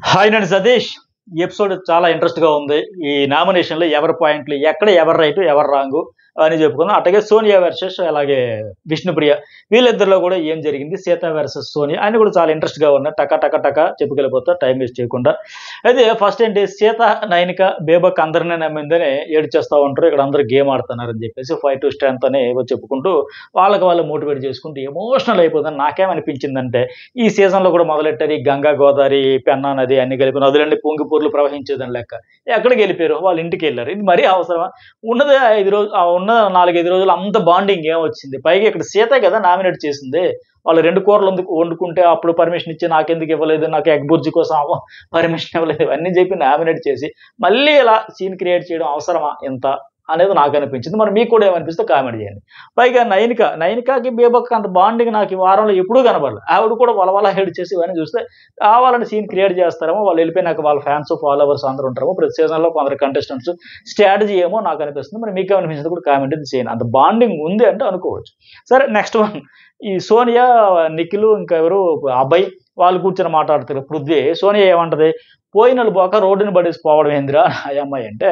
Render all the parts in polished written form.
Hi నేను సతీష్. ఈ episode చాలా ఇంట్రెస్ట్‌గా ఉంది. ఈ నామినేషన్‌లో ఎవరి పాయింట్లు, ఎక్కడ ఎవరు రైటు, ఎవరు రాంగు అని చెప్పుకుందాం. అట్లాగే సోనియా వర్సెస్ అలాగే విష్ణుప్రియ. వీళ్ళిద్దరిలో కూడా ఏం జరిగింది, సీత వర్సెస్ సోనియా అని కూడా చాలా ఇంట్రెస్ట్‌గా ఉన్నాయి. టక టక టక చెప్పుకెళ్ళిపోతా టైం వేస్ట్ చేయకుండా. అయితే ఫస్ట్ ఏంటి, సీత, నయనిక, బేబక్ అందరిని నమ్మిందని ఏడ్చేస్తా ఉంటారు. ఇక్కడ అందరూ గేమ్ ఆడుతున్నారని చెప్పేసి ఫైట్ టు స్ట్రెంత్ అని ఏవో చెప్పుకుంటూ వాళ్ళకి వాళ్ళు మోటివేట్ చేసుకుంటూ ఎమోషనల్ అయిపోతుందని నాకేమనిపించిందంటే, ఈ సీజన్‌లో కూడా మొదలెట్టారు ఈ గంగా, గోదావరి, పెన్నా నది అన్ని కలిపి నదులన్నీ పొంగిపొర్లు ప్రవహించేదని లెక్క. ఎక్కడికి వెళ్ళిపోయారు, వాళ్ళ ఇంటికి వెళ్ళారు. ఇది మరీ అవసరమా? ఉన్నదే 5 రోజులు, ఉన్న 4, 5 రోజులు అంత బాండింగ్ ఏమొచ్చింది? పైగా ఇక్కడ సీతే కదా నామినేట్ చేసింది. వాళ్ళు 2 కూరలు వండుకుంటే అప్పుడు పర్మిషన్ ఇచ్చి నాకెందుకు ఇవ్వలేదు, నాకు ఎగ్ బుర్జీ కోసం పర్మిషన్ ఇవ్వలేదు, ఇవన్నీ చెప్పి నామినేట్ చేసి మళ్ళీ ఇలా సీన్ క్రియేట్ చేయడం అవసరమా ఇంత అనేది నాకు అనిపించింది. మరి మీకు కూడా ఏమనిపిస్తే కామెంట్ చేయండి. పైగా నయనికకి బేబక్ అంత బాండింగ్ నాకు ఈ వారంలో ఎప్పుడూ కనబడలేదు. ఆవిడ కూడా వలవల హెడ్ చేసి ఇవన్నీ చూస్తే కావాలని సీన్ క్రియేట్ చేస్తారేమో, వాళ్ళు వెళ్ళిపోయినాక వాళ్ళ ఫ్యాన్స్ ఫాలోవర్స్ అందరూ ఉంటారేమో, ప్రతి సీజన్లో కొందరు కంటెస్టెంట్స్ స్ట్రాటజీ ఏమో నాకు అనిపిస్తుంది. మరి మీకు ఏమనిపించింది కూడా కామెంట్ చేయండి. అంత బాండింగ్ ఉంది అంటే అనుకోవచ్చు. సరే, నెక్స్ట్ వన్, ఈ సోనియా, నిఖిల్, ఇంకా ఎవరు అబ్బాయి, వాళ్ళు కూర్చొని మాట్లాడుతారు. పృథ్వీ సోనియా ఏమంటది, పోయినలు పోక రోడ్డుని పడేసి పోవడం ఏందిరా ఆ అమ్మాయి అంటే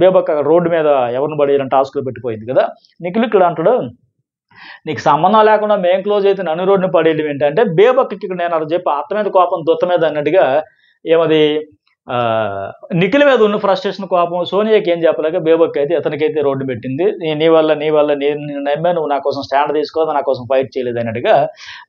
బేబక్క రోడ్డు మీద ఎవరిని పడేయాలని టాస్క్లో పెట్టిపోయింది కదా. నిఖిల్ ఇక్కడ అంటాడు, నీకు సంబంధం లేకుండా మేం క్లోజ్ అయితే నన్ను రోడ్డుని పడేయడం ఏంటంటే, బేబక్కకి ఇక్కడ నేను అలా చెప్పి అత్త మీద కోపం దుత్త మీద అన్నట్టుగా ఏమది నిఖిల్ మీద ఉన్న ఫ్రస్ట్రేషన్, కోపం సోనియాకి ఏం చెప్పలేక బేబక్ అయితే ఇతనికైతే రోడ్డు పెట్టింది. నీ వల్ల నేను నమ్మా, నువ్వు నా కోసం స్టాండ్ తీసుకోవాలి, నా కోసం ఫైట్ చేయలేదు అన్నట్టుగా.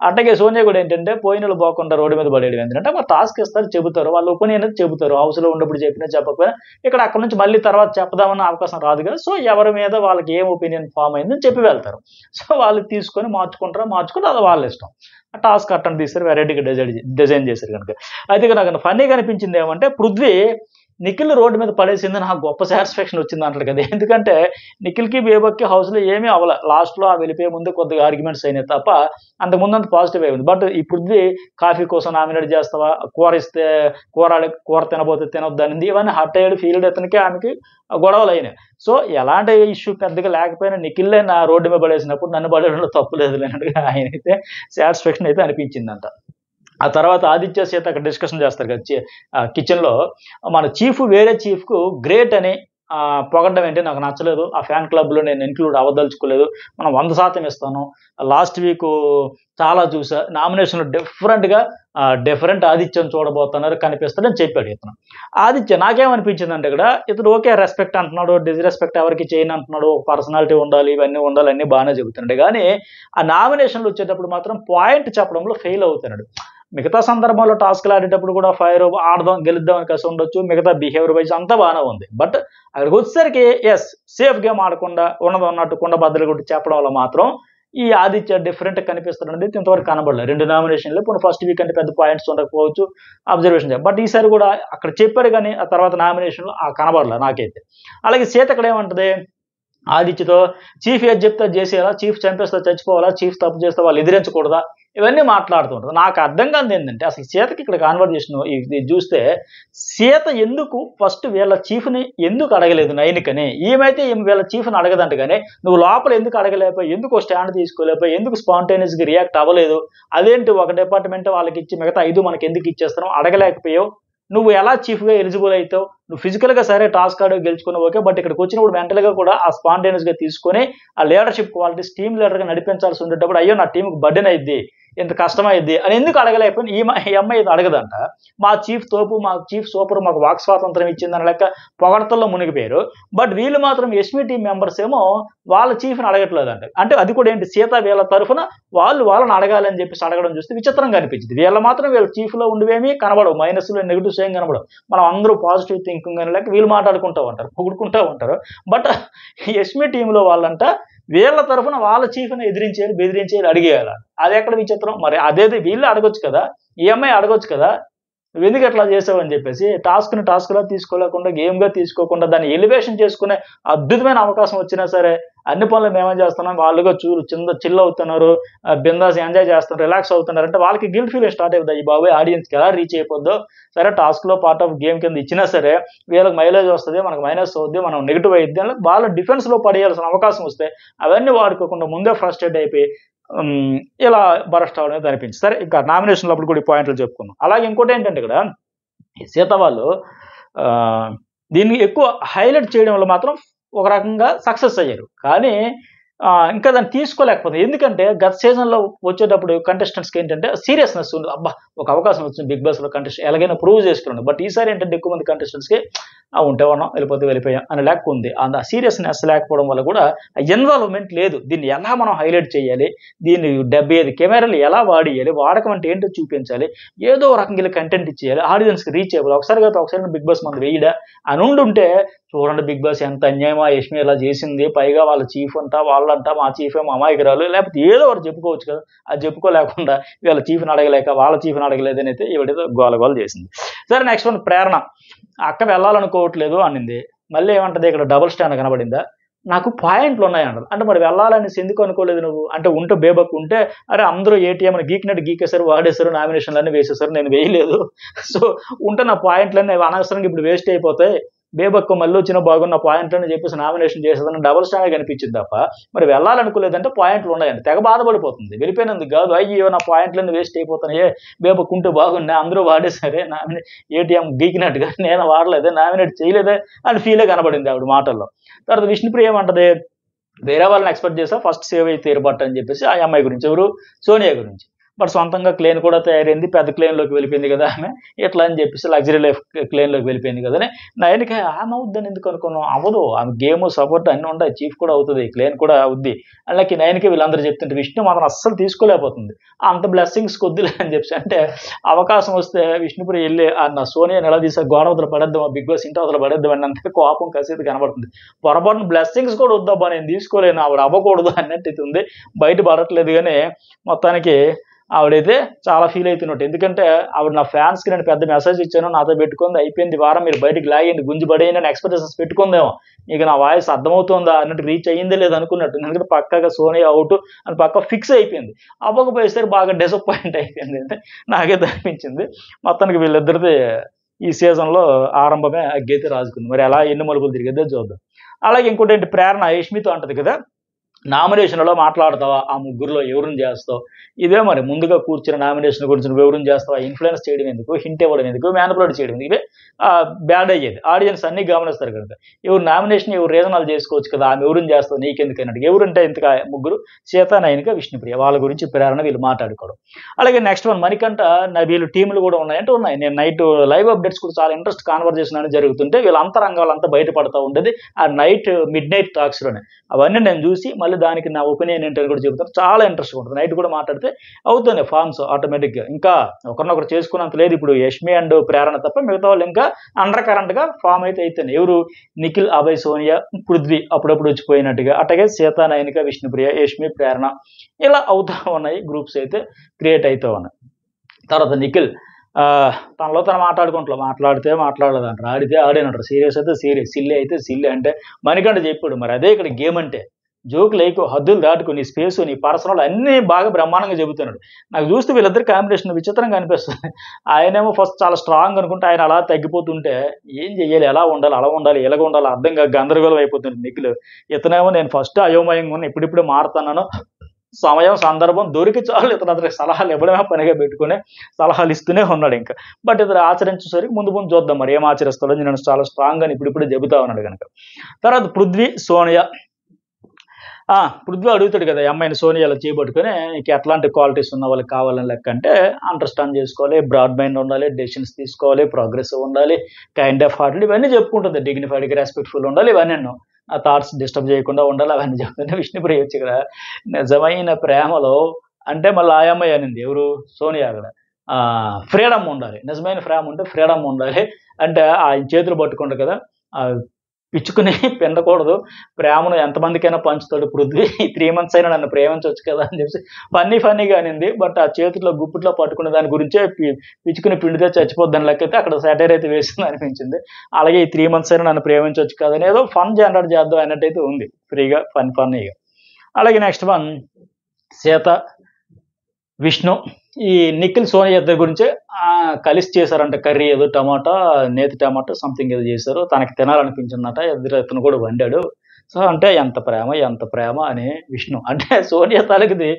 అట్లాగే సోనియా కూడా ఏంటంటే, పోయినలు పోకుండా రోడ్డు మీద పడేయడం ఏంటంటే, మరి టాస్క్ ఇస్తారు, చెబుతారు, వాళ్ళ ఒపీనియన్ అనేది చెబుతారు. హౌస్లో ఉన్నప్పుడు చెప్పినా చెప్పకపోయినా ఇక్కడ అక్కడ నుంచి మళ్ళీ తర్వాత చెప్పదామన్న అవకాశం రాదు కదా. సో ఎవరి మీద వాళ్ళకి ఏం ఒపీనియన్ ఫామ్ అయిందని చెప్పి వెళ్తారు. సో వాళ్ళు తీసుకొని మార్చుకుంటే అది వాళ్ళ ఇష్టం. ఆ టాస్క్ అట్టని తీస్తారు, వెరైటీగా డిజైన్ చేశారు కనుక. అయితే నాకు ఫన్నీగా అనిపించింది ఏమంటే, పృథ్వీ నిఖిల్ రోడ్డు మీద పడేసింది నాకు గొప్ప సాటిస్ఫాక్షన్ వచ్చింది అంటాడు కదా. ఎందుకంటే నిఖిల్కి బేబక్కి హౌస్లో ఏమీ అవ్వలే. లాస్ట్లో ఆ వెళ్ళిపోయే ముందు కొద్దిగా ఆర్గ్యుమెంట్స్ అయినాయి తప్ప అంతకుముందు అంత పాజిటివ్ అయింది. బట్ ఈ పృథ్వీ కాఫీ కోసం నామినేట్ చేస్తావా, కూర ఇస్తే కూర తినబోతే తినొద్దు అనింది, ఇవన్నీ హర్ట్ అయ్యాడు, ఫీల్డ్ అతనికి ఆమెకి గొడవలు అయినాయి. సో ఎలాంటి ఇష్యూ పెద్దగా లేకపోయినా నిఖిల్లే నా రోడ్డు మీద పడేసినప్పుడు నన్ను పడేయడంలో తప్పు లేదు లేనట్టుగా ఆయన అయితే సాటిస్ఫాక్షన్ అయితే అనిపించిందంట. ఆ తర్వాత ఆదిత్య సీత అక్కడ డిస్కషన్ చేస్తారు కదా కిచెన్లో. మన చీఫ్ వేరే చీఫ్కు గ్రేట్ అని పొగడ్డం ఏంటి నాకు నచ్చలేదు. ఆ ఫ్యాన్ క్లబ్లో నేను ఇంక్లూడ్ అవ్వదలుచుకోలేదు. మనం 100% ఇస్తాను. లాస్ట్ వీక్ చాలా చూసా, నామినేషన్లో డిఫరెంట్ ఆదిత్యను చూడబోతున్నారు, కనిపిస్తాడని చెప్పాడు ఇతను. ఆదిత్య నాకేమనిపించింది అంటే, ఇక్కడ ఇతను ఓకే రెస్పెక్ట్ అంటున్నాడు, డిస్రెస్పెక్ట్ ఎవరికి చేయను అంటున్నాడు, పర్సనాలిటీ ఉండాలి, ఇవన్నీ ఉండాలి, అన్నీ బాగానే చెబుతున్నాడు. కానీ ఆ నామినేషన్లు వచ్చేటప్పుడు మాత్రం పాయింట్ చెప్పడంలో ఫెయిల్ అవుతున్నాడు. మిగతా సందర్భాల్లో టాస్క్లు ఆడేటప్పుడు కూడా ఫైర్ ఆడదాం గెలుద్దాం అని కలిసి ఉండొచ్చు, మిగతా బిహేవియర్ వైజ్ అంతా బాగానే ఉంది. బట్ అక్కడికి వచ్చేసరికి సేఫ్ గేమ్ ఆడకుండా ఉన్నది ఉన్నట్టు కుండ బద్దలు కొట్టి చెప్పడం వల్ల మాత్రం ఈ ఆదిత్య డిఫరెంట్ కనిపిస్తాడు అనేది ఇంతవరకు కనబడలేదు 2 నామినేషన్లు. ఇప్పుడు ఫస్ట్ వీక్ అంటే పెద్ద పాయింట్స్ ఉండకపోవచ్చు, అబ్జర్వేషన్ చేయాలి. బట్ ఈసారి కూడా అక్కడ చెప్పాడు కానీ ఆ తర్వాత నామినేషన్లో కనబడలేదు నాకైతే. అలాగే సీత ఇక్కడ ఏమంటది, ఆదిత్యతో చీఫ్ ఏది చెప్తే చేసేయాలా, చీఫ్ చంపేస్తా చచ్చిపోవాలా, చీఫ్ తప్పు చేస్తే వాళ్ళు ఎదిరించకూడదా, ఇవన్నీ మాట్లాడుతుంటారు. నాకు అర్థం కాదు ఏంటంటే, అసలు సీతకి ఇక్కడ కాన్వర్జేషన్ ఇది చూస్తే, సీత ఎందుకు ఫస్ట్ వీళ్ళ చీఫ్ని ఎందుకు అడగలేదు నయనికని. ఈమెతే వీళ్ళ చీఫ్ని అడగదంట, కానీ నువ్వు లోపల ఎందుకు అడగలేకపోయి, ఎందుకు స్టాండ్ తీసుకోలేకపోయి, ఎందుకు స్పాంటేనియస్గా రియాక్ట్ అవ్వలేదు, అదేంటి ఒక డిపార్ట్మెంట్ వాళ్ళకి ఇచ్చి మిగతా 5 మనకి ఎందుకు ఇచ్చేస్తున్నావు, అడగలేకపోయావు, నువ్వు ఎలా చీఫ్గా ఎలిజిబుల్ అవుతావు, నువ్వు ఫిజికల్గా సరే టాస్క్ ఆడి గెలుచుకుని ఓకే, బట్ ఇక్కడికి వచ్చినప్పుడు మెంటల్గా కూడా ఆ స్పాంటేనియస్గా తీసుకొని ఆ లీడర్షిప్ క్వాలిటీస్ టీమ్ లీడర్గా నడిపించాల్సి ఉండేటప్పుడు, అయ్యో నా టీంకి బర్డెన్ అయింది, ఇంత కష్టమైద్ది అని ఎందుకు అడగలేకపోయింది. ఈ అమ్మాయి ఇది అడగదంట. మా చీఫ్ తోపు, మా చీఫ్ సూపర్, మాకు వాక్ స్వాతంత్రం ఇచ్చిందని లెక్క పొగడతల్లో మునిగిపోయారు. బట్ వీళ్ళు మాత్రం ఎస్మీ టీం మెంబర్స్ ఏమో వాళ్ళ చీఫ్ని అడగట్లేదంట. అంటే అది కూడా ఏంటి, సీత వీళ్ళ తరఫున వాళ్ళని అడగాలని చెప్పేసి అడగడం చూస్తే విచిత్రంగా అనిపించింది. వీళ్ళ మాత్రం వీళ్ళ చీఫ్లో ఉండేవేమీ కనబడవు, మైనస్లు నెగిటివ్స్ ఏం కనబడవు. మనం అందరూ పాజిటివ్ థింకింగ్ అని లెక్క వీళ్ళు మాట్లాడుకుంటూ ఉంటారు, పొగుడుకుంటూ ఉంటారు. బట్ ఎస్మీ టీంలో వాళ్ళంట వీళ్ళ తరఫున వాళ్ళ చీఫ్ని ఎదిరించేయాలి, బెదిరించేయాలి, అడిగేయాలి. అది ఎక్కడ విచిత్రం మరి. అదేది వీళ్ళు అడగొచ్చు కదా, ఈ అమ్మాయి అడగొచ్చు కదా, నువ్వు ఎందుకు ఎట్లా చేసావు అని చెప్పేసి. టాస్క్లా తీసుకోలేకుండా, గేమ్గా తీసుకోకుండా దాన్ని ఎలివేషన్ చేసుకునే అద్భుతమైన అవకాశం వచ్చినా సరే అన్ని పనులు మేమేం చేస్తున్నాం, వాళ్ళుగా చిల్ అవుతున్నారు, బిందాస్ ఎంజాయ్ చేస్తున్నారు, రిలాక్స్ అవుతున్నారు అంటే వాళ్ళకి గిల్ట్ ఫీలింగ్ స్టార్ట్ అవుతుంది. ఈ బాబాయ్ ఆడియన్స్కి ఎలా రీచ్ అయిపోద్దో, సరే టాస్క్లో పార్ట్ ఆఫ్ గేమ్ కింద ఇచ్చినా సరే వీళ్ళకి మైలేజ్ వస్తుంది, మనకు మైనస్ అవుద్ది, మనం నెగిటివ్ అయ్యిద్ది అని వాళ్ళ డిఫెన్స్లో పడేయాల్సిన అవకాశం వస్తే అవన్నీ వాడుకోకుండా ముందే ఫ్రస్ట్రేట్ అయిపోయి ఇలా బరస్ట్ అవడం అనేది అనిపించింది. సరే, ఇంకా నామినేషన్ లోపల కూడా ఈ పాయింట్లు చెప్పుకున్నాం. అలాగే ఇంకోటి ఏంటంటే, ఇక్కడ సీత వాళ్ళు దీన్ని ఎక్కువ హైలైట్ చేయడం వల్ల మాత్రం ఒక రకంగా సక్సెస్ అయ్యారు. కానీ ఇంకా దాన్ని తీసుకోలేకపోతుంది. ఎందుకంటే గత సీజన్‌లో వచ్చేటప్పుడు కంటెస్టెంట్స్‌కి ఏంటంటే సీరియస్‌నెస్ ఉంది. అబ్బా! ఒక అవకాశం వచ్చింది బిగ్ బాస్‌లో కంటెస్ట్ ఎలాగైనా ప్రూవ్ చేసుకున్నాను. బట్ ఈసారి ఏంటంటే ఎక్కువ మంది కంటెస్టెంట్స్‌కి ఉంటే ఉన్నాం, వెళ్ళిపోతే వెళ్ళిపోయాం అనే లెక్క ఉంది. ఆ సీరియస్‌నెస్ లేకపోవడం వల్ల కూడా ఇన్వాల్వ్‌మెంట్ లేదు. దీన్ని ఎలా మనం హైలైట్ చేయాలి? దీన్ని 75 కెమెరాలు ఎలా వాడియాలి? వాడకం అంటే ఏంటో చూపించాలి. ఏదో రకంగా ఇలా కంటెంట్ ఇచ్చేయాలి. ఆడియన్స్‌కి రీచ్ అవ్వాలి. ఒకసారి కాకపోతే ఒకసారి బిగ్ బాస్ మనది వేయడా అని ఉండుంటే చూడండి బిగ్ బాస్ ఎంత అన్యాయమా యష్మి ఇలా చేసింది. పైగా వాళ్ళ చీఫ్ అంట, వాళ్ళంట మా చీఫేమో అమాయకురాలు. లేకపోతే ఏదో ఒకటి చెప్పుకోవచ్చు కదా! అది చెప్పుకోలేకుండా వీళ్ళ చీఫ్‌ని అడగలేక, వాళ్ళ చీఫ్‌ని అడగలేదనైతే ఈవిడేదో గోల గోల చేసింది. సరే నెక్స్ట్ వన్ ప్రేరణ. అక్క వెళ్ళాలనుకోవట్లేదు అనింది. మళ్ళీ ఏమంటది ఇక్కడ డబుల్ స్టాండ్ కనబడిందా? నాకు పాయింట్లున్నాయంటది. అంటే మరి వెళ్ళాలనేసి ఎందుకు అనుకోలేదు నువ్వు? అంటే ఉంటే బేబక్ ఉంటే అరే అందరూ ఏటీఎంని గీకినట్టు గీకేశారు, వాడేశారు, నామినేషన్‌లన్నీ వేసేశారు. నేను వేయలేదు. సో ఉంటే నా పాయింట్లన్నీ అనవసరంగా ఇప్పుడు వేస్ట్ అయిపోతాయి. బేబక్కు మళ్ళొచ్చినా బాగున్న పాయింట్లని చెప్పేసి నామినేషన్ చేసేదని డబుల్ స్టాండే కనిపించింది తప్ప, మరి వెళ్ళాలనుకోలేదంటే పాయింట్లున్నాయండి. తెగ బాధపడిపోతుంది. వెళ్ళిపోయినందుకు గాదు. అయ్యో! నా పాయింట్లన్నీ వేస్ట్ అయిపోతున్నాయే. బేబక్ ఉంటే బాగుండే. అందరూ వాడేసారే. ఏటీఎం గీకినట్టుగా నేను వాడలేదే, నామినేట్ చేయలేదే అని ఫీలే కనబడింది ఆవిడ మాటల్లో. తర్వాత విష్ణుప్రియ ఏమంటది? వేరే వాళ్ళని ఎక్స్‌పెక్ట్ చేసా. ఫస్ట్ సేవ్ అయ్యి తీరబట్ట అని చెప్పేసి ఆ అమ్మాయి గురించి. ఎవరు? సోనియా గురించి. బట్ సొంతంగా క్లేన్ కూడా తయారైంది. పెద్ద క్లేన్‌లోకి వెళ్ళిపోయింది కదా ఆమె. ఇట్లా అని చెప్పేసి లగ్జరీ లైఫ్ క్లేన్‌లోకి వెళ్ళిపోయింది కదా అని. నయనకి ఆమె అవుద్దని ఎందుకు అనుకున్నాం? అవ్వదు. ఆమె గేము, సపోర్ట్ అన్నీ ఉంటాయి. చీఫ్ కూడా అవుతది. క్లేన్ కూడా అవుద్ది. ఆళ్ళకి నయనకి వీళ్ళందరూ చెప్తుంటే విష్ణు మాత్రం అస్సలు తీసుకోలేకపోతుంది. అంత బ్లెస్సింగ్స్ కొద్దిలే అని చెప్పేసి. అంటే అవకాశం వస్తే విష్ణుప్రియ ఎళ్లి నా సోనియాని ఎలా తీసా గోడ అవతల పడేద్దామా, బిగ్ బాస్ ఇంటి అవతల పడేద్దాం అన్నంత కోపం కసీది కనబడుతుంది. పొరపాటున బ్లెస్సింగ్స్ కూడా వద్దబ్బా నేను తీసుకోలేను. ఆవిడ అవ్వకూడదు అన్నట్టయితే ఉంది. బయట పడట్లేదు గానీ మొత్తానికి ఆవిడైతే చాలా ఫీల్ అయితున్నట్టు. ఎందుకంటే ఆవిడ నా ఫ్యాన్స్‌కి నేను పెద్ద మెసేజ్ ఇచ్చాను. నాతో పెట్టుకుంది. అయిపోయింది వారం మీరు బయటికి లాగేయండి, గుంజి పడేయండి అని ఎక్స్‌పెక్టేషన్స్ పెట్టుకుందేమో. ఇక నా వాయిస్ అర్థమవుతుందా అన్నట్టు రీచ్ అయ్యిందో లేదో అనుకున్నట్టు. ఎందుకంటే పక్కాగా సోనియా ఔట్ అని పక్కా ఫిక్స్ అయిపోయింది. అవ్వకపోయేసరికి బాగా డిసప్పాయింట్ అయిపోయింది. అంటే నాకైతే అనిపించింది. మొత్తానికి వీళ్ళిద్దరిది ఈ సీజన్‌లో ఆరంభమే అగ్గైతే రాజుకుంది. మరి ఎలా ఎన్ని మలుపులు తిరిగిద్దో చూద్దాం. అలాగే ఇంకోటేంటి ప్రేరణ యష్మితో అంటది కదా! నామినేషన్‌లో మాట్లాడతావా? ఆ ముగ్గురిలో ఎవరిని చేస్తావు? ఇదే మరి ముందుగా కూర్చుని నామినేషన్ గురించి నువ్వెవరిని చేస్తావా? ఇన్‌ఫ్లుయెన్స్ చేయడం ఎందుకు? హింట్ ఇవ్వడం ఎందుకు? మ్యానిపులేట్ చేయడం ఎందుకు? ఇవే బ్యాడ్ అయ్యేది. ఆడియన్స్ అన్నీ గమనిస్తారు కనుక. ఎవరు నామినేషన్ ఎవరు రీజనల్ చేసుకోవచ్చు కదా! ఆమె ఎవరిని చేస్తావు నీకెందుకన్నట్టు. ఎవరుంటే ఇంతగా ముగ్గురు సీత, నయనిక, విష్ణుప్రియ. వాళ్ళ గురించి ప్రేరణ వీళ్ళు మాట్లాడుకోవడం. అలాగే నెక్స్ట్ వన్ మణికంఠ వీళ్ళు టీములు కూడా ఉన్నాయి అంటే ఉన్నాయి. నేను నైట్ లైవ్ అప్డేట్స్ కూడా చాలా ఇంట్రెస్ట్ కాన్వర్జేషన్ అనేది జరుగుతుంటే వీళ్ళ అంతరంగాలంతా బయటపడతా ఉండేది. ఆ మిడ్‌నైట్ టాక్స్‌లోనే. అవన్నీ నేను చూసి మళ్ళీ దానికి నా ఒపీనియన్ ఏంటని కూడా చెబుతాను. చాలా ఇంట్రెస్ట్‌గా ఉంటుంది. నైట్ కూడా మాట్లాడితే అవుతున్నాయి ఫార్మ్స్ ఆటోమేటిక్‌గా. ఇంకా ఒకరినొకరు చేసుకున్నంత లేదు. ఇప్పుడు యష్మి అండ్ ప్రేరణ తప్ప మిగతా వాళ్ళు ఇంకా అండర్ కరెంట్‌గా ఫార్మ్ అయితే అయితున్నాయి. ఎవరు? నిఖిల్, అభయ్, సోనియా, పృథ్వీ అప్పుడప్పుడు వచ్చిపోయినట్టుగా. అట్లాగే సీత, నయనిక, విష్ణుప్రియ, యష్మి, ప్రేరణ ఇలా అవుతా ఉన్నాయి. గ్రూప్స్ అయితే క్రియేట్ అయితా ఉన్నాయి. తర్వాత నిఖిల్ తనలో తను మాట్లాడితే మాట్లాడలేదంటారు. ఆడితే ఆడేనంటారు. సీరియస్ అయితే సీరియస్. సిల్లీ అయితే సిల్లీ. అంటే మణికంఠ చెప్పాడు. మరి అదే ఇక్కడ గేమ్ అంటే. జోకులేకు, హద్దులు దాటుకో, నీ స్పేసు, నీ పర్సనల్ అన్నీ బాగా బ్రహ్మాండంగా చెబుతున్నాడు. నాకు చూస్తే వీళ్ళిద్దరి కాంబినేషన్ విచిత్రంగా అనిపిస్తుంది. ఆయనేమో ఫస్ట్ చాలా స్ట్రాంగ్ అనుకుంటే ఆయన అలా తగ్గిపోతుంటే ఏం చెయ్యాలి? ఎలా ఉండాలి? అలా ఉండాలి, ఇలాగ ఉండాలి అర్థం కాక గందరగోళం అయిపోతుంది నిఖిల్. ఇతనేమో నేను ఫస్ట్ అయోమయంగా ఉన్నా, ఇప్పుడిప్పుడే మారుతున్నాను. సమయం, సందర్భం దొరికి చాలు ఇతను అతనికి సలహాలు ఇవ్వడమే పనిగా పెట్టుకొని సలహాలు ఇస్తూనే ఉన్నాడు ఇంకా. బట్ ఇతను ఆచరించేసరికి ముందు ముందు చూద్దాం మరి ఏం ఆచరిస్తాడో. నేను చాలా స్ట్రాంగ్ అని ఇప్పుడిప్పుడే చెబుతా ఉన్నాడు కనుక. తర్వాత పృథ్వీ, సోనియా. పృథ్వీ అడుగుతాడు కదా! ఈ అమ్మాయిని సోనియాలో చేయబట్టుకొని నీకు ఎట్లాంటి క్వాలిటీస్ ఉన్న వాళ్ళకి కావాలని లెక్క అంటే అండర్‌స్టాండ్ చేసుకోవాలి, బ్రాడ్ మైండ్ ఉండాలి, డెసిషన్స్ తీసుకోవాలి, ప్రోగ్రెసివ్ ఉండాలి, కైండ్ ఆఫ్ హార్ట్‌లీ ఇవన్నీ చెప్పుకుంటుంది. డిగ్నిఫైడ్‌గా, రెస్పెక్ట్‌ఫుల్ ఉండాలి ఇవన్నీను. ఆ థాట్స్ డిస్టర్బ్ చేయకుండా ఉండాలి అవన్నీ చెప్తుంటే విష్ణుప్రియ వచ్చి ఇక్కడ నిజమైన ప్రేమలో అంటే మళ్ళీ ఆ అమ్మాయి అనింది. ఎవరు? సోనియా కూడా. ఫ్రీడమ్ ఉండాలి. నిజమైన ప్రేమ ఉంటే ఫ్రీడమ్ ఉండాలి. అంటే ఆయన చేతులు పట్టుకుండు కదా! పిచ్చుకుని పిండకూడదు. ప్రేమను ఎంతమందికైనా పంచుతాడు పృథ్వీ. ఈ 3 మంత్స్ అయినా నన్ను ప్రేమించొచ్చు కదా! అని చెప్పేసి ఫన్నీగా అనింది. బట్ ఆ చేతిలో గుప్పిట్లో పట్టుకునే దాని గురించే పిచ్చుకుని పిండితే చచ్చిపోద్దని లెక్కైతే అక్కడ సెటైర్ అయితే వేసింది అనిపించింది. అలాగే ఈ 3 మంత్స్ అయినా నన్ను ప్రేమించొచ్చు కదా! అని ఏదో ఫన్ జనరేట్ చేద్దాం అన్నట్టయితే ఉంది. ఫ్రీగా ఫన్నీగా. అలాగే నెక్స్ట్ వన్ సీత, విష్ణు. ఈ నిఖిల్, సోనియా ఇద్దరి గురించే కలిసి చేశారంట కర్రీ ఏదో నేతి టమాటా సంథింగ్ ఏదో చేశారు. తనకి తినాలనిపించిందట. ఇతను కూడా వండాడు. సో, అంటే ఎంత ప్రేమ అని విష్ణు. అంటే సోనియా తాలూకుది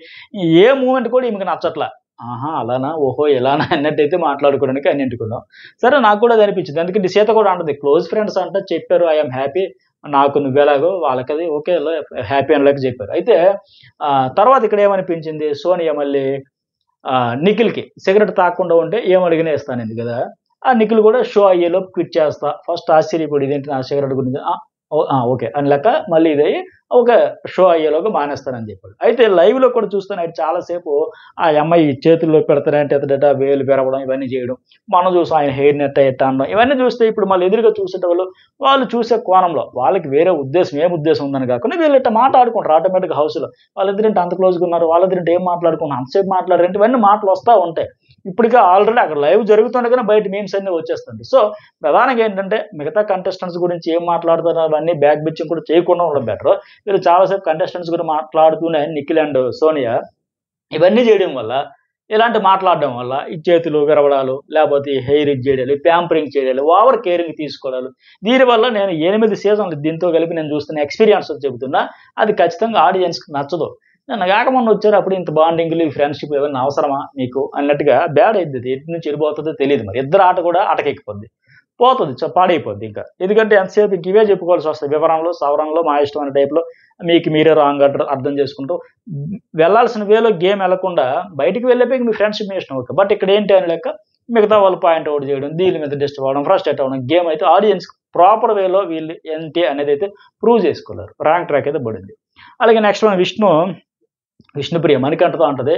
ఏ మూవ్‌మెంట్ కూడా ఈమెకి నచ్చట్ల. ఆహా! అలానా? ఓహో! ఇలానా అన్నట్టయితే మాట్లాడుకోవడానికి అన్నింటికున్నాం. సరే నాకు కూడా అది అనిపించింది. అందుకే సీత కూడా అంటది క్లోజ్ ఫ్రెండ్స్ అంట చెప్పారు. I am happy. నాకు నువ్వెలాగో వాళ్ళకది ఓకేలే హ్యాపీ అనేలాగా చెప్పారు. అయితే తర్వాత ఇక్కడ ఏమనిపించింది సోనియా మళ్ళీ నిఖిల్‌కి సిగరెట్ తాగకుండా ఉంటే ఏం అడిగినా ఇస్తానంది గదా! ఆ నిఖిల్ గూడా షో అయ్యేలోపు క్విట్ చేస్తా. ఫస్ట్ ఆశ్చర్యపోయి ఇదేంటి నా సిగరెట్ గురించి ఓకే. అని లెక్క మళ్ళీ ఇదయ్యి ఓకే. షో అయ్యేలోగా మానేస్తానని జెప్పాడు. అయితే లైవ్‌లో కూడా చూస్తే చాలా సేపు ఆ అమ్మాయి చేతుల్లో పెడతానంటే ఎత్తడట వేలు విరవడం ఇవన్నీ జేయడం. మనం చూసాం ఆయన హెయిర్‌ని ఎట్టా అనడం. ఇవన్నీ చూస్తే ఇప్పుడు మళ్ళీ ఎదురుగా చూసేటోళ్ళు వాళ్ళు చూసే కోణంలో వాళ్ళకి వేరే ఉద్దేశ్యం ఏం ఉద్దేశ్యం ఉందని గాకుండా వీళ్ళు ఇట్ట మాట్లాడుకుంటారు ఆటోమేటిక్‌గా హౌస్‌లో. వాళ్ళిద్దరేంటి అంత క్లోజ్‌గా ఉన్నారు. వాళ్ళిద్దరేంటి ఏం మాట్లాడుకున్నారు. అంతసేపు మాట్లాడారేంటి ఇవన్నీ మాటలొస్తా ఉంటాయి. ఇప్పటికే ఆల్రెడీ అక్కడ లైవ్ జరుగుతుండగానే బయట మీమ్స్ అన్నీ వచ్చేస్తుంటాయి. సో, ప్రధానంగా ఏంటంటే మిగతా కంటెస్టెంట్స్ గురించి ఏం మాట్లాడుతారో అవన్నీ బ్యాక్ బిచ్చింగ్ కూడా చేయకుండా ఉండడం బెటరు. వీళ్ళు చాలా సేపు కంటెస్టెంట్స్ గురించి మాట్లాడుతూనే నిఖిల్ అండ్ సోనియా ఇవన్నీ చేయడం వల్ల, ఇలాంటి మాట్లాడడం వల్ల ఈ చేతులు విరవడాలు, లేపోతే ఈ హెయిర్ ఇది జేయడాలు, ప్యాంపరింగ్ చేయడాలు, ఓవర్ కేరింగ్ తీసుకోవడాలు. దీనివల్ల నేను 8 సీజన్లు దీంతో కలిపి నేను చూస్తున్న ఎక్స్‌పీరియన్స్ చెబుతున్నా. అది ఖచ్చితంగా ఆడియన్స్‌కి నచ్చదు. నిన్న గాక మొన్న వచ్చారు అప్పుడు ఇంత బాండింగ్‌లు, ఈ ఫ్రెండ్‌షిప్ ఇవన్నీ అవసరమా మీకు అన్నట్టుగా బ్యాడ్ అయిద్దది. ఎటు నుంచి ఎడిపోతదో తెలీదు మరి. ఇద్దరి ఆట కూడా అటకెక్కిపోద్ది. పోతది. పాడైపోద్ది ఇంకా. ఎందుకంటే ఎంతసేపు ఇంక ఇవే చెప్పుకోవాల్సొస్తది. వివరంలో, సవరంలో, మా ఇష్టం అనే టైప్‌లో మీకు మీరే రాంగ్ అర్థం చేసుకుంటూ వెళ్ళాల్సిన వేలో గేమ్ ఎళ్ళకుండా బయటికి వెళ్ళిపోయి మీ ఫ్రెండ్‌షిప్ మీ ఇష్టం ఓకే. బట్ ఇక్కడ ఏంటి అని లెక్క మిగతా వాళ్ళు పాయింట్ ఔట్ చేయడం, దీని మీద డిస్టర్బ్ అవ్వడం, ఫ్రస్ట్రేట్ అవ్వడం. గేమ్ అయితే ఆడియన్స్‌కి ప్రాపర్ వేలో వీళ్ళు ఏంటి అనేదైతే ప్రూవ్ చేసుకోలేరు. రాంగ్ ట్రాక్ అయితే పడింది. అలాగే నెక్స్ట్ వన్ విష్ణుప్రియ మణికంఠతో అంటది.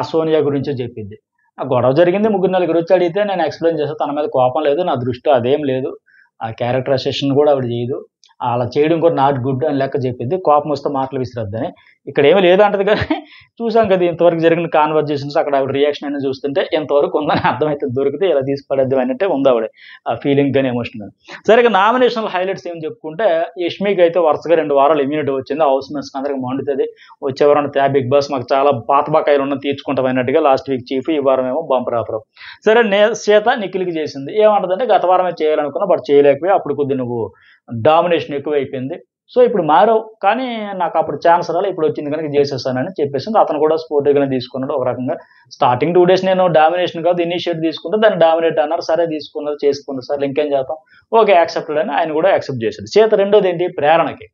సోనియా గురించే చెప్పిద్ది. ఆ గొడవ జరిగింది ముగ్గురు నలుగురొచ్చి అడిగితే నేను ఎక్స్‌ప్లెయిన్ చేశా. తన మీద కోపం లేదు. నా దృష్టిలో అదేం లేదు. ఆ క్యారెక్టరైజేషన్ గూడా ఆవిడ చేయదు. అలా చేయడం కూడా నాట్ గుడ్ అని లెక్క చెప్పిద్ది. కోపమొస్తే మాటలు విసిరొద్దని. ఇక్కడేమి లేదంటది గానీ చూసాం కదా! ఇంతవరకు జరిగిన కాన్వర్జేషన్స్ అక్కడ ఆవిడ రియాక్షన్ అన్ని చూస్తుంటే ఇంతవరకు ఉందని అర్థమైతది. దొరికితే ఇలా తీసి పడేద్దాం అన్నట్టే ఉందావిడ. ఆ ఫీలింగ్ గాని, ఎమోషన్ గాని. సరే ఇక నామినేషనల్ హైలైట్స్ ఏం చెప్పుకుంటే యష్మికైతే వరుసగా 2 వారాలు ఇమ్యూనిటీ వచ్చింది. హౌస్ మేట్స్‌కి అందరికి మండుతది. వచ్చేవారం బిగ్ బాస్ మాకు చాలా పాత బకాయిలున్నయి తీర్చుకుంటాం అన్నట్టుగా లాస్ట్ వీక్ చీఫ్, ఈ వారమేమో బంపర్ ఆఫర్. సరే శ్వేత నిఖిల్‌కి చేసింది. ఏమంటదంటే గత వారమే చేయాలనుకున్నా బట్ చేయలేకపోయా. అప్పుడు కొద్దిగా నువ్వు డామినేషన్ ఎక్కువైపోయింది. సో, ఇప్పుడు మారావు. కానీ నాకప్పుడు ఛాన్స్ రాలే. ఇప్పుడొచ్చింది గనుక జేసేసానని చెప్పేసింది. అతను కూడా స్పోర్టివ్‌గానే తీసుకున్నాడు ఒక రకంగా. స్టార్టింగ్ 2 డేస్ నేను డామినేషన్ కాదు ఇనిషియేట్ తీసుకుంటే దాన్ని డామినేట్ అన్నారు. సరే తీసుకున్నారు, చేసుకున్నారు. సర్లే ఇంకేం చేద్దాం. ఓకే. యాక్సెప్టెడ్ అని ఆయన కూడా యాక్సెప్ట్ చేసాడు. సీత రెండోదేంటి ప్రేరణకి.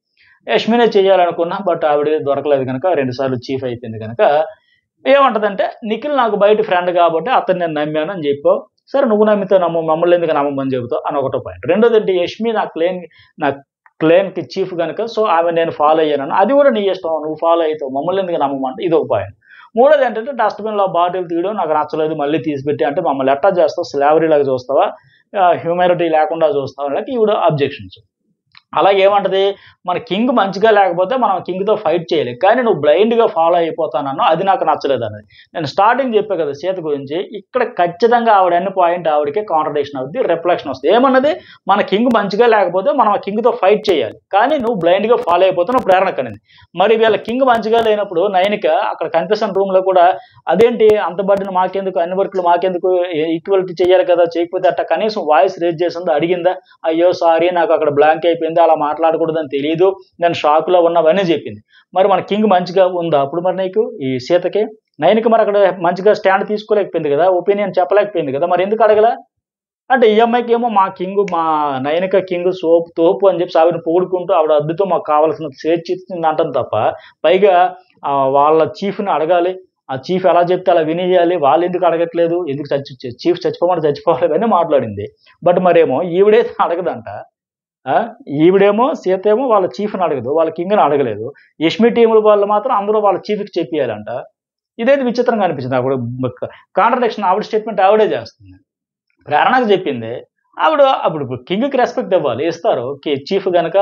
యష్మినే చేయాలనుకున్నా బట్ ఆవిడ దొరకలేదు గనక 2 సార్లు చీఫ్ అయిపోయింది గనక ఏమంటదంటే నిఖిల్ నాకు బయట ఫ్రెండ్ కాబట్టి అతన్ని నేను నమ్మాను అని చెప్పావు. సరే నువ్వు నమ్మితే నమ్ము. మమ్మల్ని ఎందుకు నమ్మమని చెబుతావు అని ఒకటో పాయింట్. రెండోదేంటి యష్మి నా క్లెయిమ్‌కి చీఫ్ గనక సో, ఆమె నేను ఫాలో అయ్యానని. అది కూడా నీ ఇష్టం. నువ్వు ఫాలో అయితావు. మమ్మల్ని ఎందుకు నమ్మమంటే ఇదొక పాయింట్. మూడోదేంటంటే డస్ట్‌బిన్‌లో బాటిల్ తీయడం నాకు నచ్చలేదు. మళ్ళీ తీసిపెట్టి అంటే మమ్మల్ని ఎట్టా చేస్తావు? స్లావరీలాగా చూస్తావా? హ్యూమానిటీ లేకుండా చూస్తావా? అనడానికి ఈవిడ అబ్జెక్షన్స్. అలాగే ఏమంటది? మన కింగ్ మంచిగా లేకపోతే మనం కింగ్‌తో ఫైట్ చేయాలి. కానీ నువ్వు బ్లైండ్‌గా ఫాలో అయిపోతానన్నావు. అది నాకు నచ్చలేదన్నది. నేను స్టార్టింగ్ చెప్పా కదా! సీత గురించి. ఇక్కడ ఖచ్చితంగా ఆవిడ అన్న పాయింట్ ఆవిడకే కాంట్రడిక్షన్ అవుద్ది. రిఫ్లెక్షన్ వస్తది. ఏమన్నది? మన కింగ్ మంచిగా లేకపోతే మనం ఆ కింగ్‌తో ఫైట్ చేయాలి. కానీ నువ్వు బ్లైండ్‌గా ఫాలో అయిపోతున్నావు ప్రేరణకనింది. మరి వీళ్ళ కింగ్ మంచిగా లేనప్పుడు నయనిక అక్కడ కన్ఫెషన్ రూమ్‌లో కూడా అదేంటి అంత బర్డెన్ మాకెందుకు? అన్ని వర్కులు మాకెందుకు? ఈక్వాలిటీ చేయాలి కదా! చేయకపోతే అట్టా కనీసం వాయిస్ రేజ్ చేసిందా? అడిగిందా? అయ్యో! సారీ నాకు అక్కడ బ్లాంక్ అయిపోయింది. అలా మాట్లాడకూడదని తెలీదు. నేను షాక్‌లో ఉన్నవన్నీ చెప్పింది. మరి మన కింగ్ మంచిగా ఉందా అప్పుడు మరి నీకు ఈ సీతకి? నయనికి మరి అక్కడ మంచిగా స్టాండ్ తీసుకోలేకపోయింది కదా! ఒపీనియన్ చెప్పలేకపోయింది కదా! మరి ఎందుకు అడగలా? అంటే ఈ అమ్మాయికేమో మా నయనిక కింగ్ తోపు అని చెప్పి ఆవిడని పొగుడుకుంటూ ఆవిడ అద్దుతో మాకు కావాల్సిన స్వేచ్ఛ ఇచ్చింది అంటుంది తప్ప, పైగా వాళ్ళ చీఫ్‌ని అడగాలి. ఆ చీఫ్ ఎలా చెప్తే అలా వినేయాలి. వాళ్ళెందుకు అడగట్లేదు? ఎందుకు చీఫ్ చచ్చిపోమంటే చచ్చిపోవాలి ఇవన్నీ మాట్లాడింది. బట్ మరేమో ఈవిడైతే అడగదంట. ఆ! ఈవిడేమో సీతేమో వాళ్ళ చీఫ్‌ని అడగదు. వాళ్ళ కింగ్‌ని అడగలేదు. యష్మి టీముల వాళ్ళు మాత్రం అందరూ వాళ్ళ చీఫ్‌కి చెప్పియాలంట. ఇదైతే విచిత్రంగా అనిపించింది. కాంట్రడిక్షన్ ఆవిడ స్టేట్‌మెంట్ ఆవిడే చేస్తుంది. ప్రేరణకు చెప్పింది. ఆవిడ అప్పుడు కింగ్‌కి రెస్పెక్ట్ ఇవ్వాలి. ఇస్తారు. చీఫ్ గనక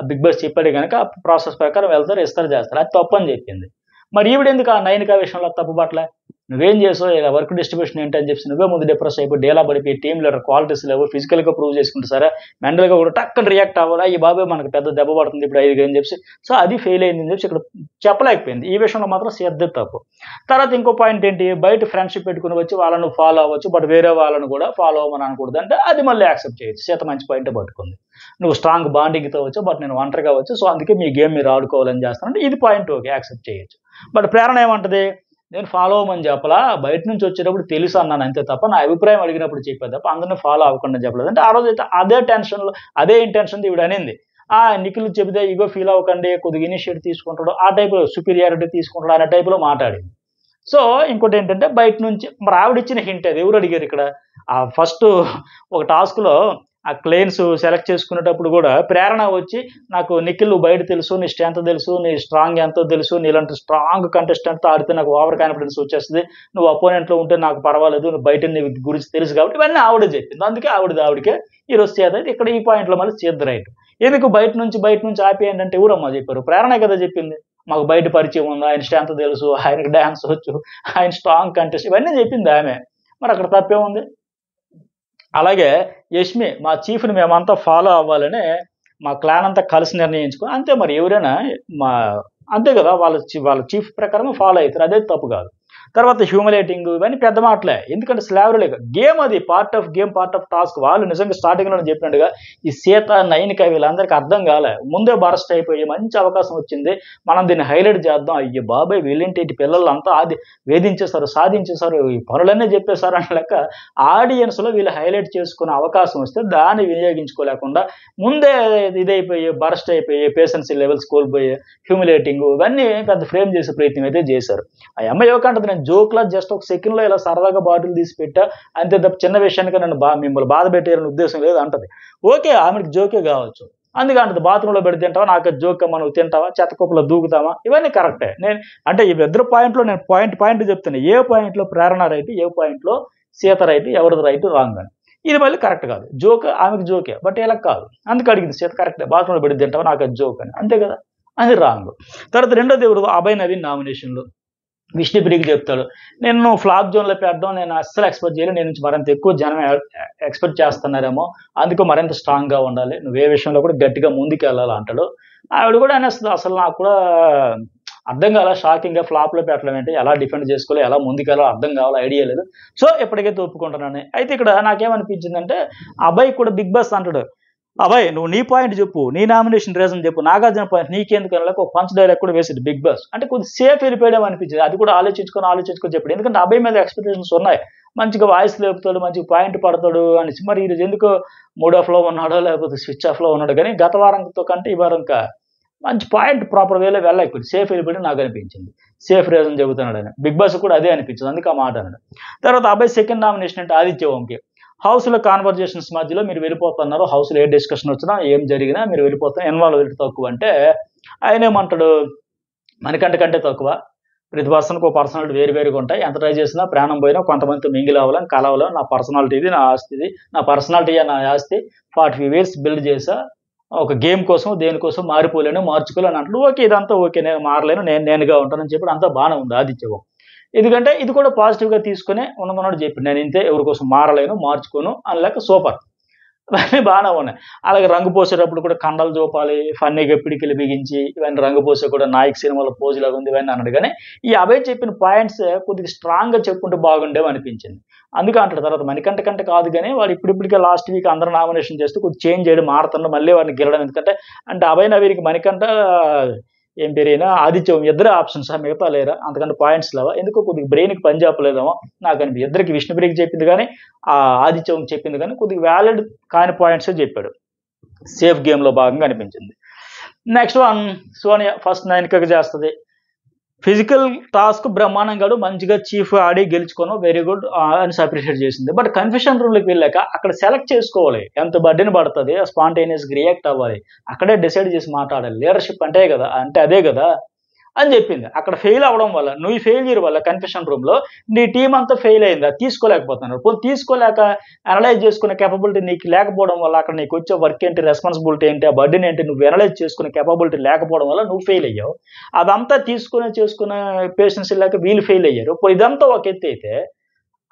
బిగ్ బాస్ చెప్పాడు గనక ప్రాసెస్ ప్రకారం వెళ్తారు, ఇస్తారు, చేస్తారు. అది తప్పని చెప్పింది. మరి ఈవిడెందుకు ఆ నయనిక విషయంలో తప్పుపట్టలే? నువ్వేం చేసావు? ఇలా వర్క్ డిస్ట్రిబ్యూషన్ ఏంటి అని చెప్పేసి నువ్వే ముందు డిప్రెస్ అయిపోయి డీలా పడిపోయి టీమ్ లీడర్ క్వాలిటీస్ లేవు. ఫిజికల్‌గా ప్రూవ్ చేసుకుంటే సరే, మెంటల్‌గా కూడా టక్కన రియాక్ట్ అవ్వాలి. అయ్య బాబోయ్! మనకు పెద్ద దెబ్బ పడుతుంది ఇప్పుడు 5 అని చెప్పేసి. సో, అది ఫెయిల్ అయిందని చెప్పేసి ఇక్కడ చెప్పలేకపోయింది. ఈ విషయంలో మాత్రం సీతది తప్పు. తర్వాత ఇంకో పాయింట్ ఏంటి? బయట ఫ్రెండ్‌షిప్ పెట్టుకొని వచ్చి వాళ్ళని ఫాలో అవ్వచ్చు. బట్ వేరే వాళ్ళని కూడా ఫాలో అవ్వమని అనకూడదు. అంటే అది మళ్ళీ యాక్సెప్ట్ చేయొచ్చు. సీత మంచి పాయింటే పట్టుకుంది. నువ్వు స్ట్రాంగ్ బాండింగ్‌తో వచ్చావు. బట్ నేను ఒంటరిగా వచ్చి సో, అందుకే మీ గేమ్ మీరు ఆడుకోవాలని చేస్తానంటే ఇది పాయింట్ ఓకే. యాక్సెప్ట్ చేయొచ్చు. బట్ ప్రేరణ ఏమంటది? నేను ఫాలో అవ్వమని చెప్పలా. బయట నుంచి వచ్చేటప్పుడు తెలుసు అన్నాను అంతే తప్ప, నా అభిప్రాయం అడిగినప్పుడు చెప్పాను తప్ప, అందరిని ఫాలో అవ్వకుండా చెప్పలేదు. అంటే ఆ రోజైతే అదే టెన్షన్‌లో, అదే ఇంటెన్షన్‌తో ఈవిడ అనింది. నిఖిల్ చెబితే ఇగో ఫీల్ అవ్వకండి, కొద్దిగా ఇనిషియేటివ్ తీసుకుంటాడు. ఆ టైప్‌లో సుపీరియారిటీ తీసుకుంటాడు అనే టైప్‌లో మాట్లాడింది. సో, ఇంకోటేంటంటే బయట నుంచి మరి ఆవిడిచ్చిన హింట్ అది. ఎవరు అడిగారు ఇక్కడ? ఫస్టు ఒక టాస్క్‌లో ఆ క్లెయిన్స్ సెలెక్ట్ చేసుకునేటప్పుడు గూడా ప్రేరణ వచ్చి, నాకు నిఖిల్ నువ్వు బయట తెలుసు, నీ స్ట్రెంత్ తెలుసు, నీ స్ట్రాంగ్ ఎంతో తెలుసు, నీలాంటి స్ట్రాంగ్ కంటెస్టెంట్‌తో ఆడితే నాకు ఓవర్ కాన్ఫిడెన్స్ వచ్చేస్తది. నువ్వు అపోనెంట్‌లో ఉంటే నాకు పర్వాలేదు. నువ్వు బయట నీ గురించి తెలుసు కాబట్టి ఇవన్నీ ఆవిడే చెప్పింది. అందుకే ఆవిడకే ఈరోజు సీత ఇక్కడ ఈ పాయింట్‌లో మళ్ళీ సీత రైట్. ఎందుకు బయట నుంచి ఆపేయండి అంటే ఎవరమ్మా చెప్పారు? ప్రేరణే కదా చెప్పింది. మాకు బయట పరిచయం ఉంది. ఆయన స్ట్రెంత్ తెలుసు. ఆయనకి డాన్స్ వచ్చు. ఆయన స్ట్రాంగ్ కంటెస్ట్ ఇవన్నీ చెప్పింది ఆమె. మరి అక్కడ తప్పేముంది? అలాగే యష్మి మా చీఫ్‌ని మేమంతా ఫాలో అవ్వాలని మా క్లాన్ అంతా కలిసి నిర్ణయించుకొని అంతే మరి ఎవరైనా మా అంతే కదా! వాళ్ళ చీఫ్ ప్రకారం ఫాలో అయితారు. అదే తప్పు కాదు. తర్వాత హ్యూమిలేటింగ్ ఇవన్నీ పెద్ద మాటలే. ఎందుకంటే స్లావరీలే గేమ్ అది part of game, part of task. వాళ్ళు నిజంగా స్టార్టింగ్‌లోనే చెప్పినట్టుగా ఈ సీత, నైనిక వీళ్ళందరికీ అర్థం కాలే. ముందే బరస్ట్ అయిపోయి మంచి అవకాశం వచ్చింది. మనం దీన్ని హైలైట్ చేద్దాం. అయ్య బాబోయ్! వీళ్ళేంటి ఈ పిల్లలంతా వేధించేసారు, సాధించేసారు, ఈ పనులన్నీ చెప్పేసారు అన్న లెక్క ఆడియన్స్‌లో వీళ్ళు హైలైట్ చేసుకునే అవకాశం వస్తే దాన్ని వినియోగించుకోలేకుండా ముందే ఇదైపోయి, బరస్ట్ అయిపోయి, పేషెన్సీ లెవెల్స్ కోల్పోయి, హ్యూమిలేటింగ్ ఇవన్నీ పెద్ద ఫ్రేమ్ చేసే ప్రయత్నం అయితే చేశారు. ఆ అమ్మాయి ఏమంటది, నేను జోక్‌లా జస్ట్ ఒక సెకండ్‌లో ఇలా సరదాగా బాటిల్ తీసి పెట్టా. అంతే తప్ప చిన్న విషయానికి నన్ను మిమ్మల్ని బాధ పెట్టారనే ఉద్దేశం లేదు అంటది. ఓకే. ఆమెకి జోకే కావచ్చు. అందుకే అంటది బాత్రూమ్‌లో పెడితే తింటావా? నాకు జోక్ అమ్మా నువ్వు తింటావా? చెత్త కుప్పలో దూకుతావా? ఇవన్నీ కరెక్టే. అంటే ఈ ఇద్దరు పాయింట్‌లో నేను పాయింట్ చెప్తున్నా. ఏ పాయింట్‌లో ప్రేరణ రైట్, ఏ పాయింట్‌లో సీత రైట్, ఎవరిది రైట్, రాంగ్ అని. ఇది మళ్ళీ కరెక్ట్ కాదు. జోక్ ఆమెకి జోకే. బట్ ఈళ్ళకి కాదు. అందుకే అడిగింది సీత కరెక్టే. బాత్రూమ్‌లో పెడితే తింటావా? నాకు అది జోక్ అని. అంతే కదా! అది రాంగ్. తర్వాత రెండోది ఎవరు? అభయ్ నవీన్ నామినేషన్‌లో. విష్ణుప్రియకి చెప్తాడు. నేను ఫ్లాప్ జోన్‌లో పెట్టడం నేను అస్సలు ఎక్స్‌పెక్ట్ చేయలేదు. నీ నుంచి మరింత ఎక్కువ జనం ఎక్స్‌పెక్ట్ చేస్తున్నారేమో. అందుకు మరింత స్ట్రాంగ్‌గా ఉండాలి. నువ్వు ఏ విషయంలో కూడా గట్టిగా ముందుకెళ్ళాలి అంటాడు. ఆవిడ కూడా అనేస్తది. అసలు నాకు కూడా అర్థం కాలా, షాకింగ్‌గా ఫ్లాప్‌లో పెట్టడం ఏంటి? ఎలా డిఫెండ్ చేసుకోవాలో, ఎలా ముందుకెళ్ళాలో అర్థం కావాలో ఐడియా లేదు. సో, ఎప్పటికైతే ఒప్పుకుంటున్నాను. అయితే ఇక్కడ నాకేమనిపించిందంటే అభయ్ కూడా బిగ్ బాస్ అంటాడు. అభయ్ నువ్వు నీ పాయింట్ చెప్పు. నీ నామినేషన్ రీజన్ చెప్పు. నాగార్జున పాయింట్ నీకెందుకు అనలేక ఒక పంచ్ డైలాగ్ కూడా వేసాడు బిగ్ బాస్. అంటే కొద్దిగా సేఫ్ వెళ్ళిపోయాడేమో అనిపించింది. అది కూడా ఆలోచించుకొని చెప్పాడు. ఎందుకంటే అభయ్ మీద ఎక్స్‌పెక్టేషన్స్ ఉన్నాయి. మంచిగా వాయిస్ లేపుతాడు, మంచిగా పాయింట్ పడతాడు అనేసి. మరి ఈరోజు ఎందుకో మూడ్ ఆఫ్‌లో ఉన్నాడో లేకపోతే స్విచ్ ఆఫ్‌లో ఉన్నాడో గానీ గత వారంతో కంటే ఈ వారం ఇంకా మంచి పాయింట్ ప్రాపర్ వేలో వెళ్ళలేకపోయాడు. సేఫ్ వెళ్ళిపోయాడని నాకు అనిపించింది. సేఫ్ రీజన్ చెబుతున్నాడని. బిగ్ బాస్ కూడా అదే అనిపించింది. అందుకే ఆ మాట అన్నాడు. తర్వాత అభయ్ సెకండ్ నామినేషన్ అంటే ఆదిత్య ఓంకి. హౌస్‌లో కాన్వర్జేషన్స్ మధ్యలో మీరు వెళ్ళిపోతున్నారు. హౌస్‌లో ఏ డిస్కషన్ వచ్చినా, ఏం జరిగినా మీరు వెళ్ళిపోతున్నారు. ఇన్వాల్వ్‌మెంట్ తక్కువ అంటే ఆయనేమంటాడు, మనకంట కంటే తక్కువ. ప్రతి పర్సన్‌కి ఒక పర్సనాలిటీ వేరుగా ఉంటాయి. ఎంత ట్రై చేసినా ప్రాణం పోయినా కొంతమందితో మింగిల్ అవ్వలేం, కలవలేం. నా పర్సనాలిటీ ఇది, నా ఆస్తి ఇది. నా పర్సనాలిటీయే నా ఆస్తి. 45 ఇయర్స్ బిల్డ్ చేశా. ఒక గేమ్ కోసం, దేనికోసం మారిపోలేను, మార్చుకోలేను అంటాడు. ఓకే. ఇదంతా ఓకే. నేను మారలేను. నేనుగా ఉంటానని చెప్పి అంతా బానే ఉంది ఆదిత్య ఓం. ఎందుకంటే ఇది కూడా పాజిటివ్‌గా తీసుకొని ఉన్నదున్నట్టు చెప్పిండు. నేను ఇంతే, ఎవరి కోసం మారలేను, మార్చుకోను అని లెక్క సూపర్. అవన్నీ బానే ఉన్నాయి. అలాగే రంగు పోసేటప్పుడు కూడా కండలు చూపాలి, ఫన్నీగా పిడికిలి బిగించి ఇవన్నీ రంగు పోసే కూడా నాయక్ సినిమాలో పోజులాగా ఉంది ఇవన్నీ అన్నాడు. కానీ ఈ అభయ్ చెప్పిన పాయింట్స్ కొద్దిగా స్ట్రాంగ్‌గా చెప్పుకుంటే బాగుండేవి అనిపించింది. అందుకే అంటాడు తర్వాత మణికంఠ కంటే కాదు గానీ వాడు ఇప్పుడిప్పుడికే లాస్ట్ వీక్ అందరూ నామినేషన్ చేస్తూ కొద్దిగా చేంజ్ చేయడం, మారుతుండు మళ్ళీ వాడిని గెలవడం. ఎందుకంటే అంటే అభయ్ నవీన్‌కి మణికంఠ ఏం పేరైనా ఆదిత్యం ఇద్దరే ఆప్షన్స్ మిగతా లేరా? అంతకంటే పాయింట్స్ లేవా? ఎందుకో కొద్దిగా బ్రెయిన్‌కి పని చెప్పలేదేమో నాకనిపి. ఇద్దరికి విష్ణుప్రియకి చెప్పింది గానీ, ఆదిత్యంకి చెప్పింది గానీ కొద్దిగా వాలిడ్ కాని పాయింట్సే చెప్పాడు. సేఫ్ గేమ్‌లో భాగంగా అనిపించింది. నెక్స్ట్ వన్ సోనియా ఫస్ట్ 9 చేస్తది. ఫిజికల్ టాస్క్ బ్రహ్మాండంగాడు మంచిగా చీఫ్ ఆడి గెలుచుకోను వెరీ గుడ్ అనేసి అప్రిషియేట్ చేసింది. బట్ కన్ఫెషన్ రూమ్‌లోకి వెళ్ళాక అక్కడ సెలెక్ట్ చేసుకోవాలి. ఎంత బర్డెన్ పడతది, స్పాంటేనియస్‌గా రియాక్ట్ అవ్వాలి. అక్కడే డిసైడ్ చేసి మాట్లాడాలి. లీడర్‌షిప్ అంటే కదా! అంటే అదే కదా! అని చెప్పింది. అక్కడ ఫెయిల్ అవ్వడం వల్ల, నువ్వు ఫెయిల్యూర్ వల్ల కన్ఫెషన్ రూమ్‌లో నీ టీమ్ అంతా ఫెయిల్ అయింది. అది తీసుకోలేకపోతున్నారు. పోనీ తీసుకోలేక అనలైజ్ చేసుకునే కేపబిలిటీ నీకు లేకపోవడం వల్ల అక్కడ నీకొచ్చే వర్క్ ఏంటి, రెస్పాన్సిబిలిటీ ఏంటి, ఆ బర్డెన్ ఏంటి నువ్వు అనలైజ్ చేసుకునే కేపబిలిటీ లేకపోవడం వల్ల నువ్వు ఫెయిల్ అయ్యావు. అదంతా చేసుకునే పేషెన్స్ లేక వీళ్ళు ఫెయిల్ అయ్యారు. పోనీ ఇదంతా ఒక ఎత్తు అయితే,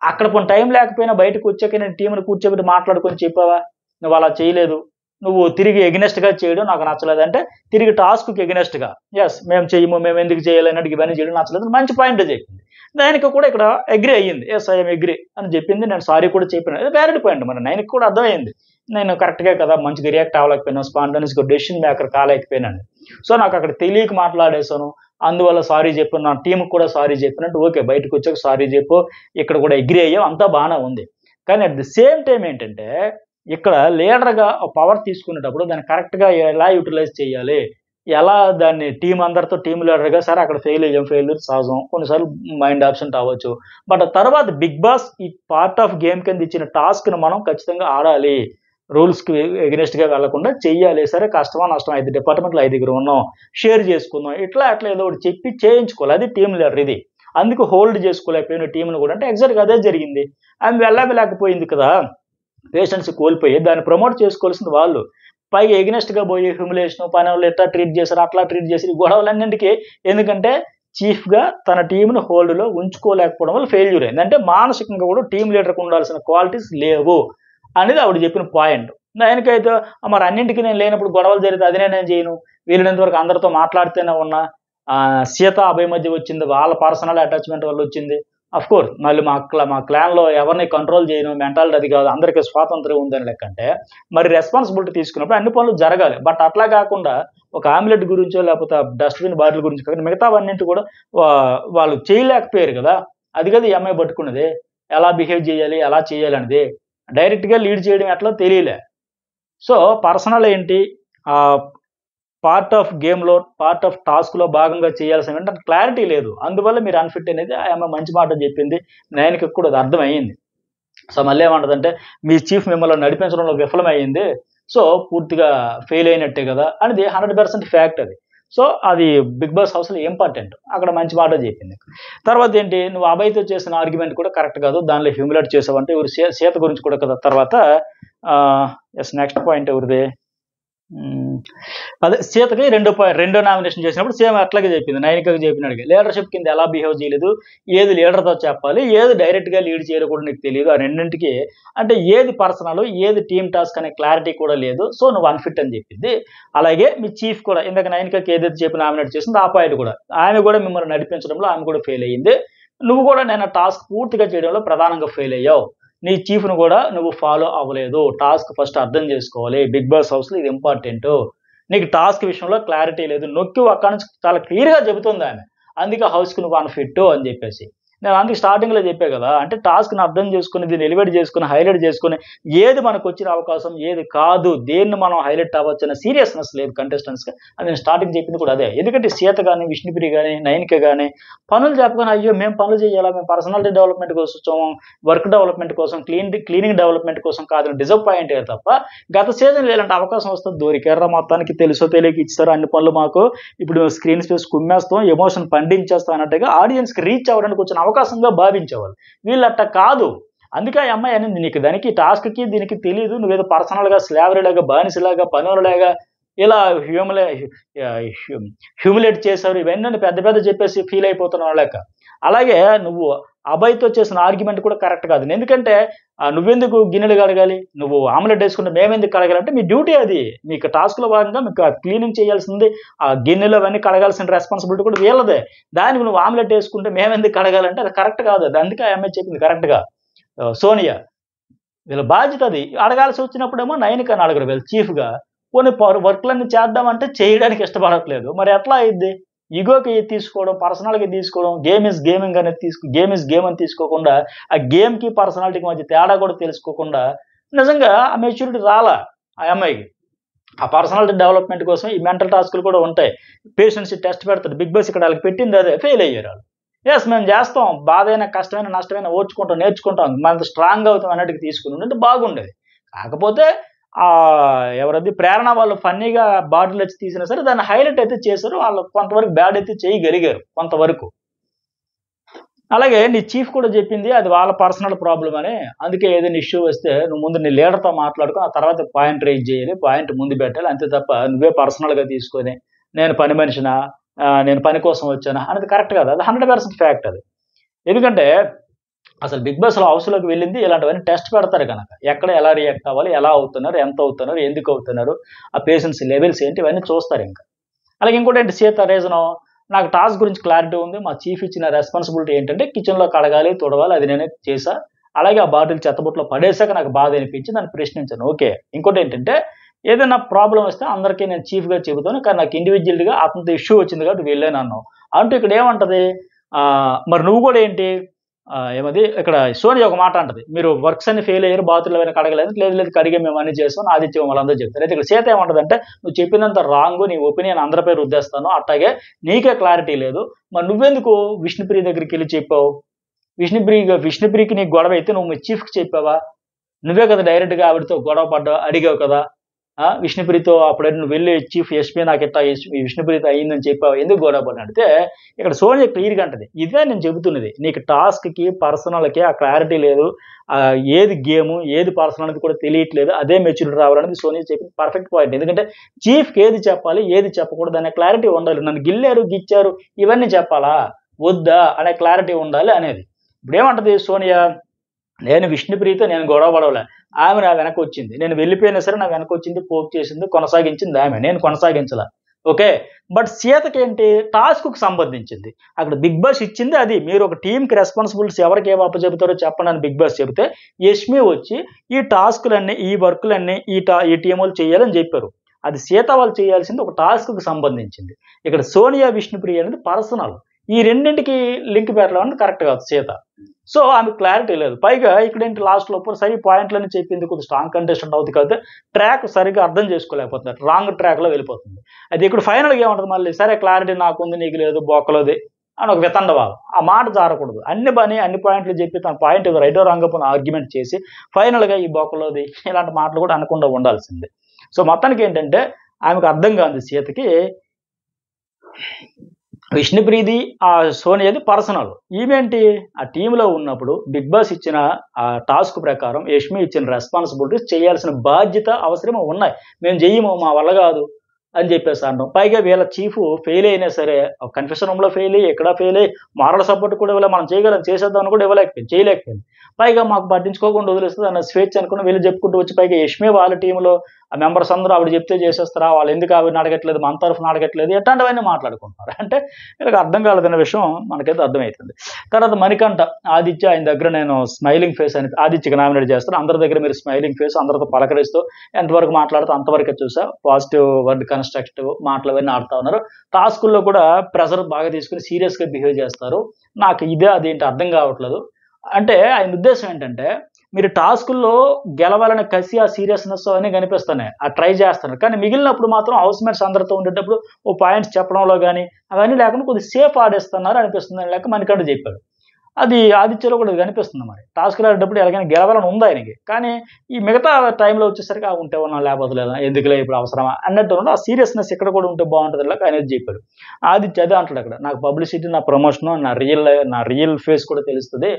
అక్కడ పోనీ టైం లేకపోయినా బయటకు వచ్చాక నేను టీమ్‌ని కూర్చోబెట్టి మాట్లాడుకొని చెప్పావా? నువ్వు అలా చేయలేదు. నువ్వు తిరిగి ఎగనెస్ట్‌గా చేయడం నాకు నచ్చలేదంటే, తిరిగి టాస్క్‌కి ఎగనెస్ట్‌గా యెస్ మేము చెయ్యము, మేము ఎందుకు చేయాలి అన్నట్టు ఇవన్నీ చేయడం నచ్చలేదు. మంచి పాయింటే చెప్పింది. దానికి కూడా ఇక్కడ అగ్రీ అయ్యింది. యెస్ ఐ యామ్ అగ్రీ అని చెప్పింది. నేను సారీ కూడా చెప్పాను. అది వ్యాలిడ్ పాయింట్. మరి నైన్‌కి కూడా అర్థమైంది. నేను కరెక్ట్‌గే కదా! మంచిగా రియాక్ట్ అవ్వలేకపోయినా, స్పాంటేనియస్‌గా డెసిషన్ మేకర్ కాలేకపోయినాను. సో, నాకు అక్కడ తెలియక మాట్లాడేశాను. అందువల్ల సారీ చెప్పు, నా టీంకి కూడా సారీ చెప్పినట్టు ఓకే, బయటకు వచ్చాక సారీ చెప్పు, ఇక్కడ కూడా అగ్రీ అయ్యాం, అంతా బాగానే ఉంది. కానీ అట్ ది సేమ్ టైం ఏంటంటే ఇక్కడ లీడర్గా పవర్ తీసుకునేటప్పుడు దాన్ని కరెక్ట్గా ఎలా యూటిలైజ్ చేయాలి, ఎలా దాన్ని టీం అందరితో టీం లీడర్గా సరే అక్కడ ఫెయిల్యూర్ సహజం, కొన్నిసార్లు మైండ్ ఆబ్సెంట్ అవ్వచ్చు. బట్ తర్వాత బిగ్ బాస్ ఈ పార్ట్ ఆఫ్ గేమ్ కింద ఇచ్చిన టాస్క్ని మనం ఖచ్చితంగా ఆడాలి, రూల్స్కి ఎగ్నెస్ట్గా వెళ్లకుండా చెయ్యాలి. సరే కష్టమా నష్టం 5 డిపార్ట్మెంట్లు 5 ఉన్నాం, షేర్ చేసుకుందాం, ఇట్లా ఏదో ఒకటి చెప్పి చేయించుకోవాలి. అది టీం లీడర్ ఇది. అందుకు హోల్డ్ చేసుకోలేకపోయిన టీంను కూడా అంటే ఎగ్జాక్ట్గా అదే జరిగింది. ఆమె వెళ్ళలేకపోయింది కదా, పేషెన్స్ కోల్పోయి దాన్ని ప్రమోట్ చేసుకోవాల్సింది వాళ్ళు. పైగా ఎగ్నెస్ట్గా పోయి హ్యూమిలేషన్ పని వాళ్ళు ఎట్లా ట్రీట్ చేశారు, అట్లా ట్రీట్ చేసి గొడవలన్నింటికి, ఎందుకంటే చీఫ్గా తన టీంను హోల్డ్లో ఉంచుకోలేకపోవడం వల్ల ఫెయిల్యూర్ అయింది. అంటే మానసికంగా కూడా టీం లీడర్కి ఉండాల్సిన క్వాలిటీస్ లేవు అనేది ఆవిడ చెప్పిన పాయింట్. దానికైతే మరి అన్నింటికి నేను లేనప్పుడు గొడవలు జరిగితే అది నేను చేయను, వీళ్ళంత వరకు అందరితో మాట్లాడితేనే ఉన్నా, సీత అభయ మధ్య వచ్చింది, వాళ్ళ పర్సనల్ అటాచ్మెంట్ వల్ల వచ్చింది. అఫ్ కోర్స్ మళ్ళీ మా క్లాన్లో ఎవరిని కంట్రోల్ చేయను, మెంటాలిటీ అది కాదు, అందరికీ స్వాతంత్రం ఉందని లెక్కంటే మరి రెస్పాన్సిబిలిటీ తీసుకున్నప్పుడు అన్ని పనులు జరగాలి. బట్ అట్లా కాకుండా ఒక ఆమ్లెట్ గురించో లేకపోతే డస్ట్బిన్ బాటిల్ గురించి కాకుండా మిగతావన్నింటి కూడా వాళ్ళు చేయలేకపోయారు కదా. అది కదా ఈ అమ్మాయి పట్టుకున్నది, ఎలా బిహేవ్ చేయాలి, ఎలా చేయాలి అనేది. డైరెక్ట్గా లీడ్ చేయడం ఎట్లా తెలియలే. సో పర్సనల్ ఏంటి, పార్ట్ ఆఫ్ గేమ్లో పార్ట్ ఆఫ్ టాస్క్లో భాగంగా చేయాల్సిన క్లారిటీ లేదు. అందువల్ల మీరు అన్ఫిట్ అనేది ఆమె మంచి మాట చెప్పింది, నయనకి కూడా అది అర్థమయ్యింది. సో మళ్ళీ ఏమంటదంటే మీ చీఫ్ మిమ్మల్ని నడిపించడంలో విఫలమైంది, సో పూర్తిగా ఫెయిల్ అయినట్టే కదా అనేది 100% ఫ్యాక్ట్ అది. సో అది బిగ్ బాస్ హౌస్లో ఇంపార్టెంట్, అక్కడ మంచి మాట చెప్పింది. తర్వాత ఏంటి, నువ్వు అభయ్తో చేసిన ఆర్గ్యుమెంట్ కూడా కరెక్ట్ కాదు, దానిలో హ్యూమిలేట్ చేసావంటే ఎవరు సీత గురించి కూడా కదా. తర్వాత నెక్స్ట్ పాయింట్ ఎవరిది, అదే సీతకి రెండో నామినేషన్ చేసినప్పుడు సేమ్ అట్లాగే చెప్పింది, నైనికకి చెప్పినాడు లీడర్షిప్ కింద ఎలా బిహేవ్ చేయలేదు, ఏది లీడర్తో చెప్పాలి, ఏది డైరెక్ట్గా లీడ్ చేయడం కూడా నీకు తెలియదు, ఆ రెండింటికి అంటే ఏది పర్సనల్ ఏది టీమ్ టాస్క్ అనే క్లారిటీ కూడా లేదు, సో నువ్వు అన్ఫిట్ అని చెప్పింది. అలాగే మీ చీఫ్ కూడా ఇందాక నైనికకి ఏదైతే చెప్పి నామినేట్ చేసిందో ఆ పాయింట్ కూడా ఆమె కూడా మిమ్మల్ని నడిపించడంలో ఆమె కూడా ఫెయిల్ అయ్యింది. నువ్వు కూడా నేను టాస్క్ పూర్తిగా చేయడంలో ప్రధానంగా ఫెయిల్ అయ్యావు, నీ చీఫ్ను కూడా నువ్వు ఫాలో అవ్వలేదు, టాస్క్ ఫస్ట్ అర్థం చేసుకోవాలి, బిగ్ బాస్ హౌస్లో ఇది ఇంపార్టెంట్, నీకు టాస్క్ విషయంలో క్లారిటీ లేదు, నొక్కి అక్కడి నుంచి చాలా క్లియర్గా చెబుతుంది ఆమె, అందుకే హౌస్కి నువ్వు అన్ఫిట్ అని చెప్పేసి. నేను అందుకు స్టార్టింగ్లో చెప్పే కదా, అంటే టాస్క్ని అర్థం చేసుకుని దీన్ని ఎలివేట్ చేసుకుని హైలైట్ చేసుకుని ఏది మనకు వచ్చిన అవకాశం ఏది కాదు, దేన్ని మనం హైలైట్ అవ్వచ్చు అనే సీరియస్నెస్ లేదు కంటెస్టెంట్స్గా. అది నేను స్టార్టింగ్ చెప్పింది కూడా అదే. ఎందుకంటే సీత కానీ విష్ణుప్రియ కానీ నయనిక కానీ పనులు చెప్పగానే అయ్యో మేము పనులు చేయాలా, మేము పర్సనాలిటీ డెవలప్మెంట్ కోసం వచ్చాము, వర్క్ డెవలప్మెంట్ కోసం, క్లీనింగ్ డెవలప్మెంట్ కోసం కాదని డిసప్పాయింట్ అయ్యారు తప్ప, గత సీజన్ ఇలాంటి అవకాశం వస్తుంది దొరికారా, మొత్తానికి తెలుసో తెలియక ఇచ్చారు అన్ని పనులు మాకు, ఇప్పుడు స్క్రీన్ స్పేస్ కుమ్మేస్తాం, ఎమోషన్ పండించేస్తాం అన్నట్టుగా ఆడియన్స్కి రీచ్ అవ్వడానికి వచ్చిన అవకాశంగా భావించేవాళ్ళు. వీళ్ళు అట్ట కాదు. అందుకే ఆ అమ్మాయి అనేది నీకు దానికి టాస్క్కి దీనికి తెలియదు, నువ్వేదో పర్సనల్గా స్లావరీలాగా బానిసలాగా పనులలాగా ఇలా హ్యూమిలేట్ చేశారు, ఇవన్నీ పెద్ద చెప్పేసి ఫీల్ అయిపోతున్నావు లేక. అలాగే నువ్వు అభయ్తో చేసిన ఆర్గ్యుమెంట్ కూడా కరెక్ట్ కాదు. ఎందుకంటే నువ్వెందుకు గిన్నెలు కడగాలి, నువ్వు ఆమ్లెట్ వేసుకుంటే మేమెందుకు కడగాలంటే మీ డ్యూటీ అది, మీకు టాస్క్లో భాగంగా మీకు క్లీనింగ్ చేయాల్సింది, ఆ గిన్నెలు అవన్నీ కడగాల్సిన రెస్పాన్సిబిలిటీ కూడా వీళ్ళదే, దానికి నువ్వు ఆమ్లెట్ వేసుకుంటే మేమెందుకు కడగాలంటే అది కరెక్ట్ కాదు. అది అందుకే ఆమె చెప్పింది కరెక్ట్గా సోనియా, వీళ్ళ బాధ్యత అది. అడగాల్సి వచ్చినప్పుడేమో నయనికని అడగరు వీళ్ళు చీఫ్గా, కొన్ని వర్క్లన్నీ చేద్దామంటే చేయడానికి ఇష్టపడట్లేదు, మరి ఎట్లా అయింది, ఈగోకి తీసుకోవడం, పర్సనల్గా తీసుకోవడం, గేమ్ ఇస్ గేమింగ్ అనేది గేమ్ ఇస్ గేమ్ అని తీసుకోకుండా, ఆ గేమ్కి పర్సనాలిటీకి మధ్య తేడా కూడా తెలుసుకోకుండా నిజంగా ఆ మెచ్యూరిటీ రాలా ఆ అమ్మాయికి. ఆ పర్సనాలిటీ డెవలప్మెంట్ కోసం ఈ మెంటల్ టాస్క్లు కూడా ఉంటాయి, పేషెన్స్ టెస్ట్ పెడతాడు బిగ్ బాస్, ఇక్కడ వాళ్ళకి పెట్టింది అదే, ఫెయిల్ అయ్యారు వాళ్ళు. ఎస్ మేము చేస్తాం, బాధ అయినా కష్టమైన నష్టమైన ఓర్చుకుంటాం, నేర్చుకుంటాం, మనకు స్ట్రాంగ్ అవుతాం అన్నట్టుగా తీసుకుని ఉంటే బాగుండేది. కాకపోతే ఎవరది ప్రేరణ వాళ్ళు ఫన్నీగా బాటిల్ వచ్చి తీసినా సరే దాన్ని హైలైట్ అయితే చేశారు, వాళ్ళు కొంతవరకు బ్యాడ్ అయితే చేయగలిగారు కొంతవరకు. అలాగే నీ చీఫ్ కూడా చెప్పింది అది వాళ్ళ పర్సనల్ ప్రాబ్లం అని, అందుకే ఏదైనా ఇష్యూ వస్తే నువ్వు ముందు నీ లీడర్తో మాట్లాడుకుని ఆ తర్వాత పాయింట్ రైజ్ చేయాలి, పాయింట్ ముందు పెట్టాలి, అంతే తప్ప నువ్వే పర్సనల్గా తీసుకొని నేను పని మనిషినా, నేను పని కోసం వచ్చానా అనేది కరెక్ట్ కాదు. అది 100% ఫ్యాక్ట్ అది. ఎందుకంటే అసలు బిగ్ బాస్ హౌస్లోకి వెళ్ళింది ఇలాంటివన్నీ టెస్ట్ పెడతారు కనుక, ఎక్కడ ఎలా రియాక్ట్ అవ్వాలి, ఎలా అవుతున్నారు, ఎంత అవుతున్నారు, ఎందుకు అవుతున్నారు, ఆ పేషెన్స్ లెవెల్స్ ఏంటి, ఇవన్నీ చూస్తారు ఇంకా. అలాగే ఇంకోటి ఏంటి, సీత రీజను నాకు టాస్క్ గురించి క్లారిటీ ఉంది, మా చీఫ్ ఇచ్చిన రెస్పాన్సిబిలిటీ ఏంటంటే కిచెన్లో కడగాలి తుడవాలి, అది నేనే చేశా, అలాగే ఆ బాటిల్ చెత్తబుట్లో పడేసాక నాకు బాధ అనిపించి దాన్ని ప్రశ్నించాను, ఓకే. ఇంకోటి ఏంటంటే ఏదైనా ప్రాబ్లం వస్తే అందరికీ నేను చీఫ్గా చెబుతాను, కానీ నాకు ఇండివిజువల్గా అతనితో ఇష్యూ వచ్చింది కాబట్టి వెళ్ళాను అన్నావు. అంటూ ఇక్కడ ఏమంటది, మరి నువ్వు కూడా ఏంటి ఏమది ఇక్కడ సోనియా ఒక మాట అంటది, మీరు వర్క్స్ అన్ని ఫెయిల్ అయ్యారు, బాతులు ఏమైనా కడగలేదు, లేదు లేదు కడిగే మేము అన్ని చేస్తాం, ఆదిత్యం వాళ్ళందరూ చెప్తారు. అయితే ఇక్కడ సీత ఏమంటదంటే, నువ్వు చెప్పినంత రాంగ్, నీ ఒపీనియన్ అందరిపై రుద్దేస్తాను, అట్లాగే నీకే క్లారిటీ లేదు, మరి నువ్వెందుకు విష్ణుప్రియ దగ్గరికి వెళ్ళి చెప్పావు? విష్ణుప్రియకి నీకు గొడవ అయితే నువ్వు మీ చీఫ్కి చెప్పావా? నువ్వే కదా డైరెక్ట్గా ఆవిడతో గొడవ పడ్డావు, అడిగావు కదా. విష్ణుప్రియతో అప్పుడైతే నువ్వు వెళ్ళి చీఫ్ ఎస్పీ నాకు ఇట్లా విష్ణుప్రియతో అయ్యిందని చెప్పావు, ఎందుకు గొడవ పడినా అంటే ఇక్కడ సోనియా క్లియర్గా అంటది, ఇదే నేను చెబుతున్నది, నీకు టాస్క్కి పర్సనల్కి ఆ క్లారిటీ లేదు, ఏది గేము ఏది పర్సనల్ అనేది కూడా తెలియట్లేదు, అదే మెచ్యూరిటీ రావాలనేది సోనియా చెప్పింది పర్ఫెక్ట్ పాయింట్. ఎందుకంటే చీఫ్కి ఏది చెప్పాలి ఏది చెప్పకూడదు అనే క్లారిటీ ఉండాలి. నన్ను గిల్లారు గిచ్చారు ఇవన్నీ చెప్పాలా వద్దా అనే క్లారిటీ ఉండాలి అనేది. ఇప్పుడు ఏమంటది సోనియా, నేను విష్ణుప్రియతో నేను గొడవ పడవలే, ఆమె నా వెనక వచ్చింది, నేను వెళ్ళిపోయినా సరే నా వెనక వచ్చింది, పోక్ చేసింది, కొనసాగించింది ఆమె, నేను కొనసాగించలా. ఓకే, బట్ సీతకి ఏంటి, టాస్క్కు సంబంధించింది. అక్కడ బిగ్ బాస్ ఇచ్చింది అది, మీరు ఒక టీంకి రెస్పాన్సిబిలిటీస్ ఎవరికి ఏ అప్ప చెబుతారో చెప్పండి అని బిగ్ బాస్ చెబితే యష్మి వచ్చి ఈ టాస్కులన్నీ ఈ వర్కులన్నీ ఈ టీం వాళ్ళు చేయాలని చెప్పారు. అది సీత వాళ్ళు చేయాల్సింది ఒక టాస్క్కు సంబంధించింది. ఇక్కడ సోనియా విష్ణుప్రియ అనేది పర్సనల్, ఈ రెండింటికి లింక్ పెట్టడం కరెక్ట్ కాదు సీత. సో ఆమె క్లారిటీ లేదు. పైగా ఇక్కడ ఏంటి లాస్ట్లో సరి పాయింట్లని చెప్పింది, కొద్దిగా స్ట్రాంగ్ కంటెస్టెంట్ అవుతుంది కాబట్టి ట్రాక్ సరిగ్గా అర్థం చేసుకోలేకపోతున్నారు, రాంగ్ ట్రాక్లో వెళ్ళిపోతుంది. అయితే ఇక్కడ ఫైనల్గా ఏమంటుంది మళ్ళీ, సరే క్లారిటీ నాకుంది నీకు లేదు బొక్కలోది అని ఒక వితండవాదం. ఆ మాట జారకూడదు, అన్ని పాయింట్లు చెప్పి తన పాయింట్ రైటో రాంగపోయిన ఆర్గ్యుమెంట్ చేసి ఫైనల్గా ఈ బొక్కలోది ఇలాంటి మాటలు కూడా అనకుండా ఉండాల్సిందే. సో మొత్తానికి ఏంటంటే ఆమెకు అర్థం కాదు సీతకి, విష్ణుప్రీది ఆ సోనియాది పర్సనల్, ఈమెంటి ఆ టీంలో ఉన్నప్పుడు బిగ్ బాస్ ఇచ్చిన ఆ టాస్క్ ప్రకారం యష్మి ఇచ్చిన రెస్పాన్సిబిలిటీస్ చేయాల్సిన బాధ్యత అవసరం ఉన్నాయి, మేము చెయ్యము మా వల్ల కాదు అని చెప్పేసి అన్నాం. పైగా వీళ్ళ చీఫ్ ఫెయిల్ అయినా సరే కన్ఫెషన్ రూమ్లో ఫెయిల్ అయ్యి ఎక్కడ ఫెయిల్ అయ్యి మారల్ సపోర్ట్ కూడా ఇవ్వలే, మనం చేయలేదని కూడా చేయలేకపోయింది. పైగా మాకు పట్టించుకోకుండా వదిలేస్తుంది అన్న స్వేచ్ఛ అనుకుని వీళ్ళు చెప్పుకుంటూ వచ్చి పైగా యష్మి వాళ్ళ టీంలో ఆ మెంబర్స్ అందరూ ఆవిడ చెప్తే చేసేస్తారా, వాళ్ళు ఎందుకు ఆవిడ అడగట్లేదు, మన తరఫున అడగట్లేదు, ఎట్లాంటివన్నీ మాట్లాడుకుంటున్నారు. అంటే వీళ్ళకి అర్థం కాలేదన్న విషయం మనకైతే అర్థమవుతుంది. తర్వాత మణికంఠ ఆదిత్య, ఆయన దగ్గర నేను స్మైలింగ్ ఫేస్ అని ఆదిత్యకి నామినేట్ చేస్తాను, అందరి దగ్గర మీరు స్మైలింగ్ ఫేస్, అందరితో పలకరిస్తూ ఎంతవరకు మాట్లాడుతూ అంతవరకే చూసా, పాజిటివ్ వర్డ్ కన్స్ట్రక్టివ్ మాటలు అవన్నీ ఆడుతూ ఉన్నారు. టాస్కుల్లో కూడా ప్రెషర్ బాగా తీసుకుని సీరియస్గా బిహేవ్ చేస్తారు, నాకు ఇదే అదేంటి అర్థం కావట్లేదు. అంటే ఆయన ఉద్దేశం ఏంటంటే మీరు టాస్కుల్లో గెలవాలని కసి ఆ సీరియస్నెస్ అన్నీ కనిపిస్తున్నాయి, ఆ ట్రై చేస్తున్నారు, కానీ మిగిలినప్పుడు మాత్రం హౌస్ మేట్స్ అందరితో ఉండేటప్పుడు ఓ పాయింట్స్ చెప్పడంలో కానీ అవన్నీ లేకుండా కొద్దిగా సేఫ్ ఆడేస్తున్నారు అనిపిస్తుంది అని లెక్క మనకంటూ చెప్పాడు. అది ఆదిత్యలో కూడా కనిపిస్తుంది. మరి టాస్క్లు ఆడేటప్పుడు ఎలాగైనా గెలవాలని ఉంది ఆయనకి, కానీ ఈ మిగతా టైంలో వచ్చేసరికి ఉంటే ఉన్నా లేకపోతే లేదా ఎందుకులే ఇప్పుడు అవసరమా అన్నట్టు ఆ సీరియస్నెస్ ఇక్కడ కూడా ఉంటే బాగుంటుంది లాగా ఆయన చెప్పాడు. ఆదిత్య అదే అంటాడు అక్కడ, నాకు పబ్లిసిటీ నా ప్రమోషను నా రియల్ ఫేస్ కూడా తెలుస్తుంది,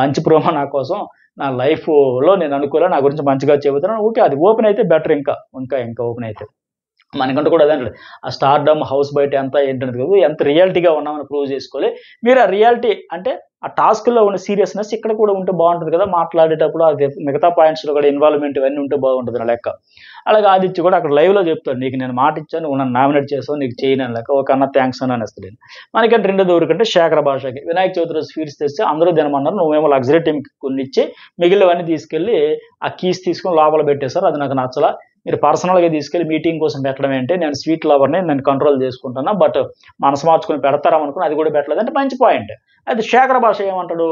మంచి ప్రోమో నా కోసం, నా లైఫ్లో నేను అనుకోలే, నా గురించి మంచిగా చెబుతున్నాను, ఓకే అది ఓపెన్ అయితే బెటర్, ఇంకా ఓపెన్ అయితే మనకంటూ కూడా అదే అంటాడు, ఆ స్టార్డమ్ హౌస్ బయట ఎంత ఏంటనేది కాదు, ఎంత రియాలిటీగా ఉన్నామని ప్రూవ్ చేసుకోవాలి. మీరు ఆ రియాలిటీ అంటే ఆ టాస్క్లో ఉన్న సీరియస్నెస్ ఇక్కడ కూడా ఉంటే బాగుంటుంది కదా, మాట్లాడేటప్పుడు అది మిగతా పాయింట్స్లో కూడా ఇన్వాల్వ్మెంట్ ఇవన్నీ ఉంటే బాగుంటుంది నా లెక్క. అలాగే ఆదిత్య కూడా అక్కడ లైవ్లో చెప్తాడు, నీకు నేను మాట ఇచ్చాను, నువ్వు నన్ను నామినేట్ చేస్తావు, నీకు చేయను లెక్క, ఒక అన్న థ్యాంక్స్ అని అనేస్తాడు. మనకంటే రెండో దూరికంటే శేఖర భాషకి వినాయక చవితి రోజు స్వీట్స్ తెస్తే అందరూ తినమన్నారు, నువ్వేమో లగ్జరీ టీంకి కొన్ని ఇచ్చి మిగిలినవన్నీ తీసుకెళ్ళి ఆ కీస్ తీసుకొని లోపల పెట్టేశారు, అది నాకు నచ్చలా, మీరు పర్సనల్గా తీసుకెళ్ళి మీటింగ్ కోసం పెట్టడం ఏంటి, నేను స్వీట్ లవర్ని నేను కంట్రోల్ చేసుకుంటున్నా, బట్ మనసు మార్చుకొని పెడతారనుకుని అది కూడా పెట్టలేదు అంటే మంచి పాయింట్. అయితే శేఖర భాష ఏమంటాడు,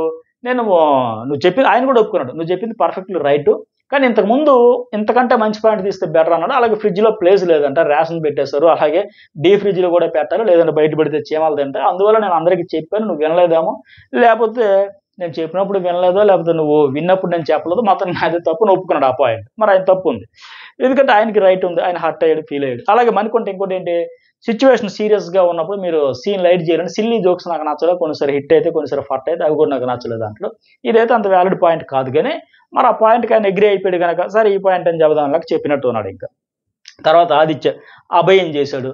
నువ్వు చెప్పింది ఆయన కూడా ఒప్పుకున్నాడు, నువ్వు చెప్పింది పర్ఫెక్ట్లీ రైట్, కానీ ఇంతకుముందు ఇంతకంటే మంచి పాయింట్ తీస్తే బెటర్ అన్నాడు. అలాగే ఫ్రిడ్జ్లో ప్లేస్ లేదంట, రేషన్ పెట్టేశారు, అలాగే డీ ఫ్రిడ్జ్లో కూడా పెట్టారు, లేదంటే బయట పెడితే చీమలు తింటాయి, అందువల్ల నేను అందరికీ చెప్పాను, నువ్వు వినలేదేమో, లేకపోతే నేను చెప్పినప్పుడు వినలేదో, లేకపోతే నువ్వు విన్నప్పుడు నేను చెప్పలేదు, మొత్తం నాది తప్పు ఒప్పుకున్నాడు ఆ పాయింట్. మరి ఆయన తప్పు ఉంది, ఎందుకంటే ఆయనకి రైట్ ఉంది, ఆయన హర్ట్ అయ్యాడు, ఫీల్ అయ్యాడు. అలాగే మనకుంటే ఇంకోటి ఏంటి, సిచ్యువేషన్ సీరియస్గా ఉన్నప్పుడు మీరు సీన్ లైట్ చేయాలని సిల్లీ జోక్స్ నాకు నచ్చలేదు, కొన్నిసారి హిట్ అయితే కొన్నిసారి ఫట్ అయితే, అవి కూడా నాకు నచ్చలేదు. దాంట్లో ఇదైతే అంత వ్యాలిడ్ పాయింట్ కాదు, కానీ మరి ఆ పాయింట్కి ఆయన అగ్రీ అయిపోయాడు కనుక సరే ఈ పాయింట్ అని చెబుదాం చెప్పినట్టు ఉన్నాడు. ఇంకా తర్వాత ఆదిత్య అభయం చేశాడు,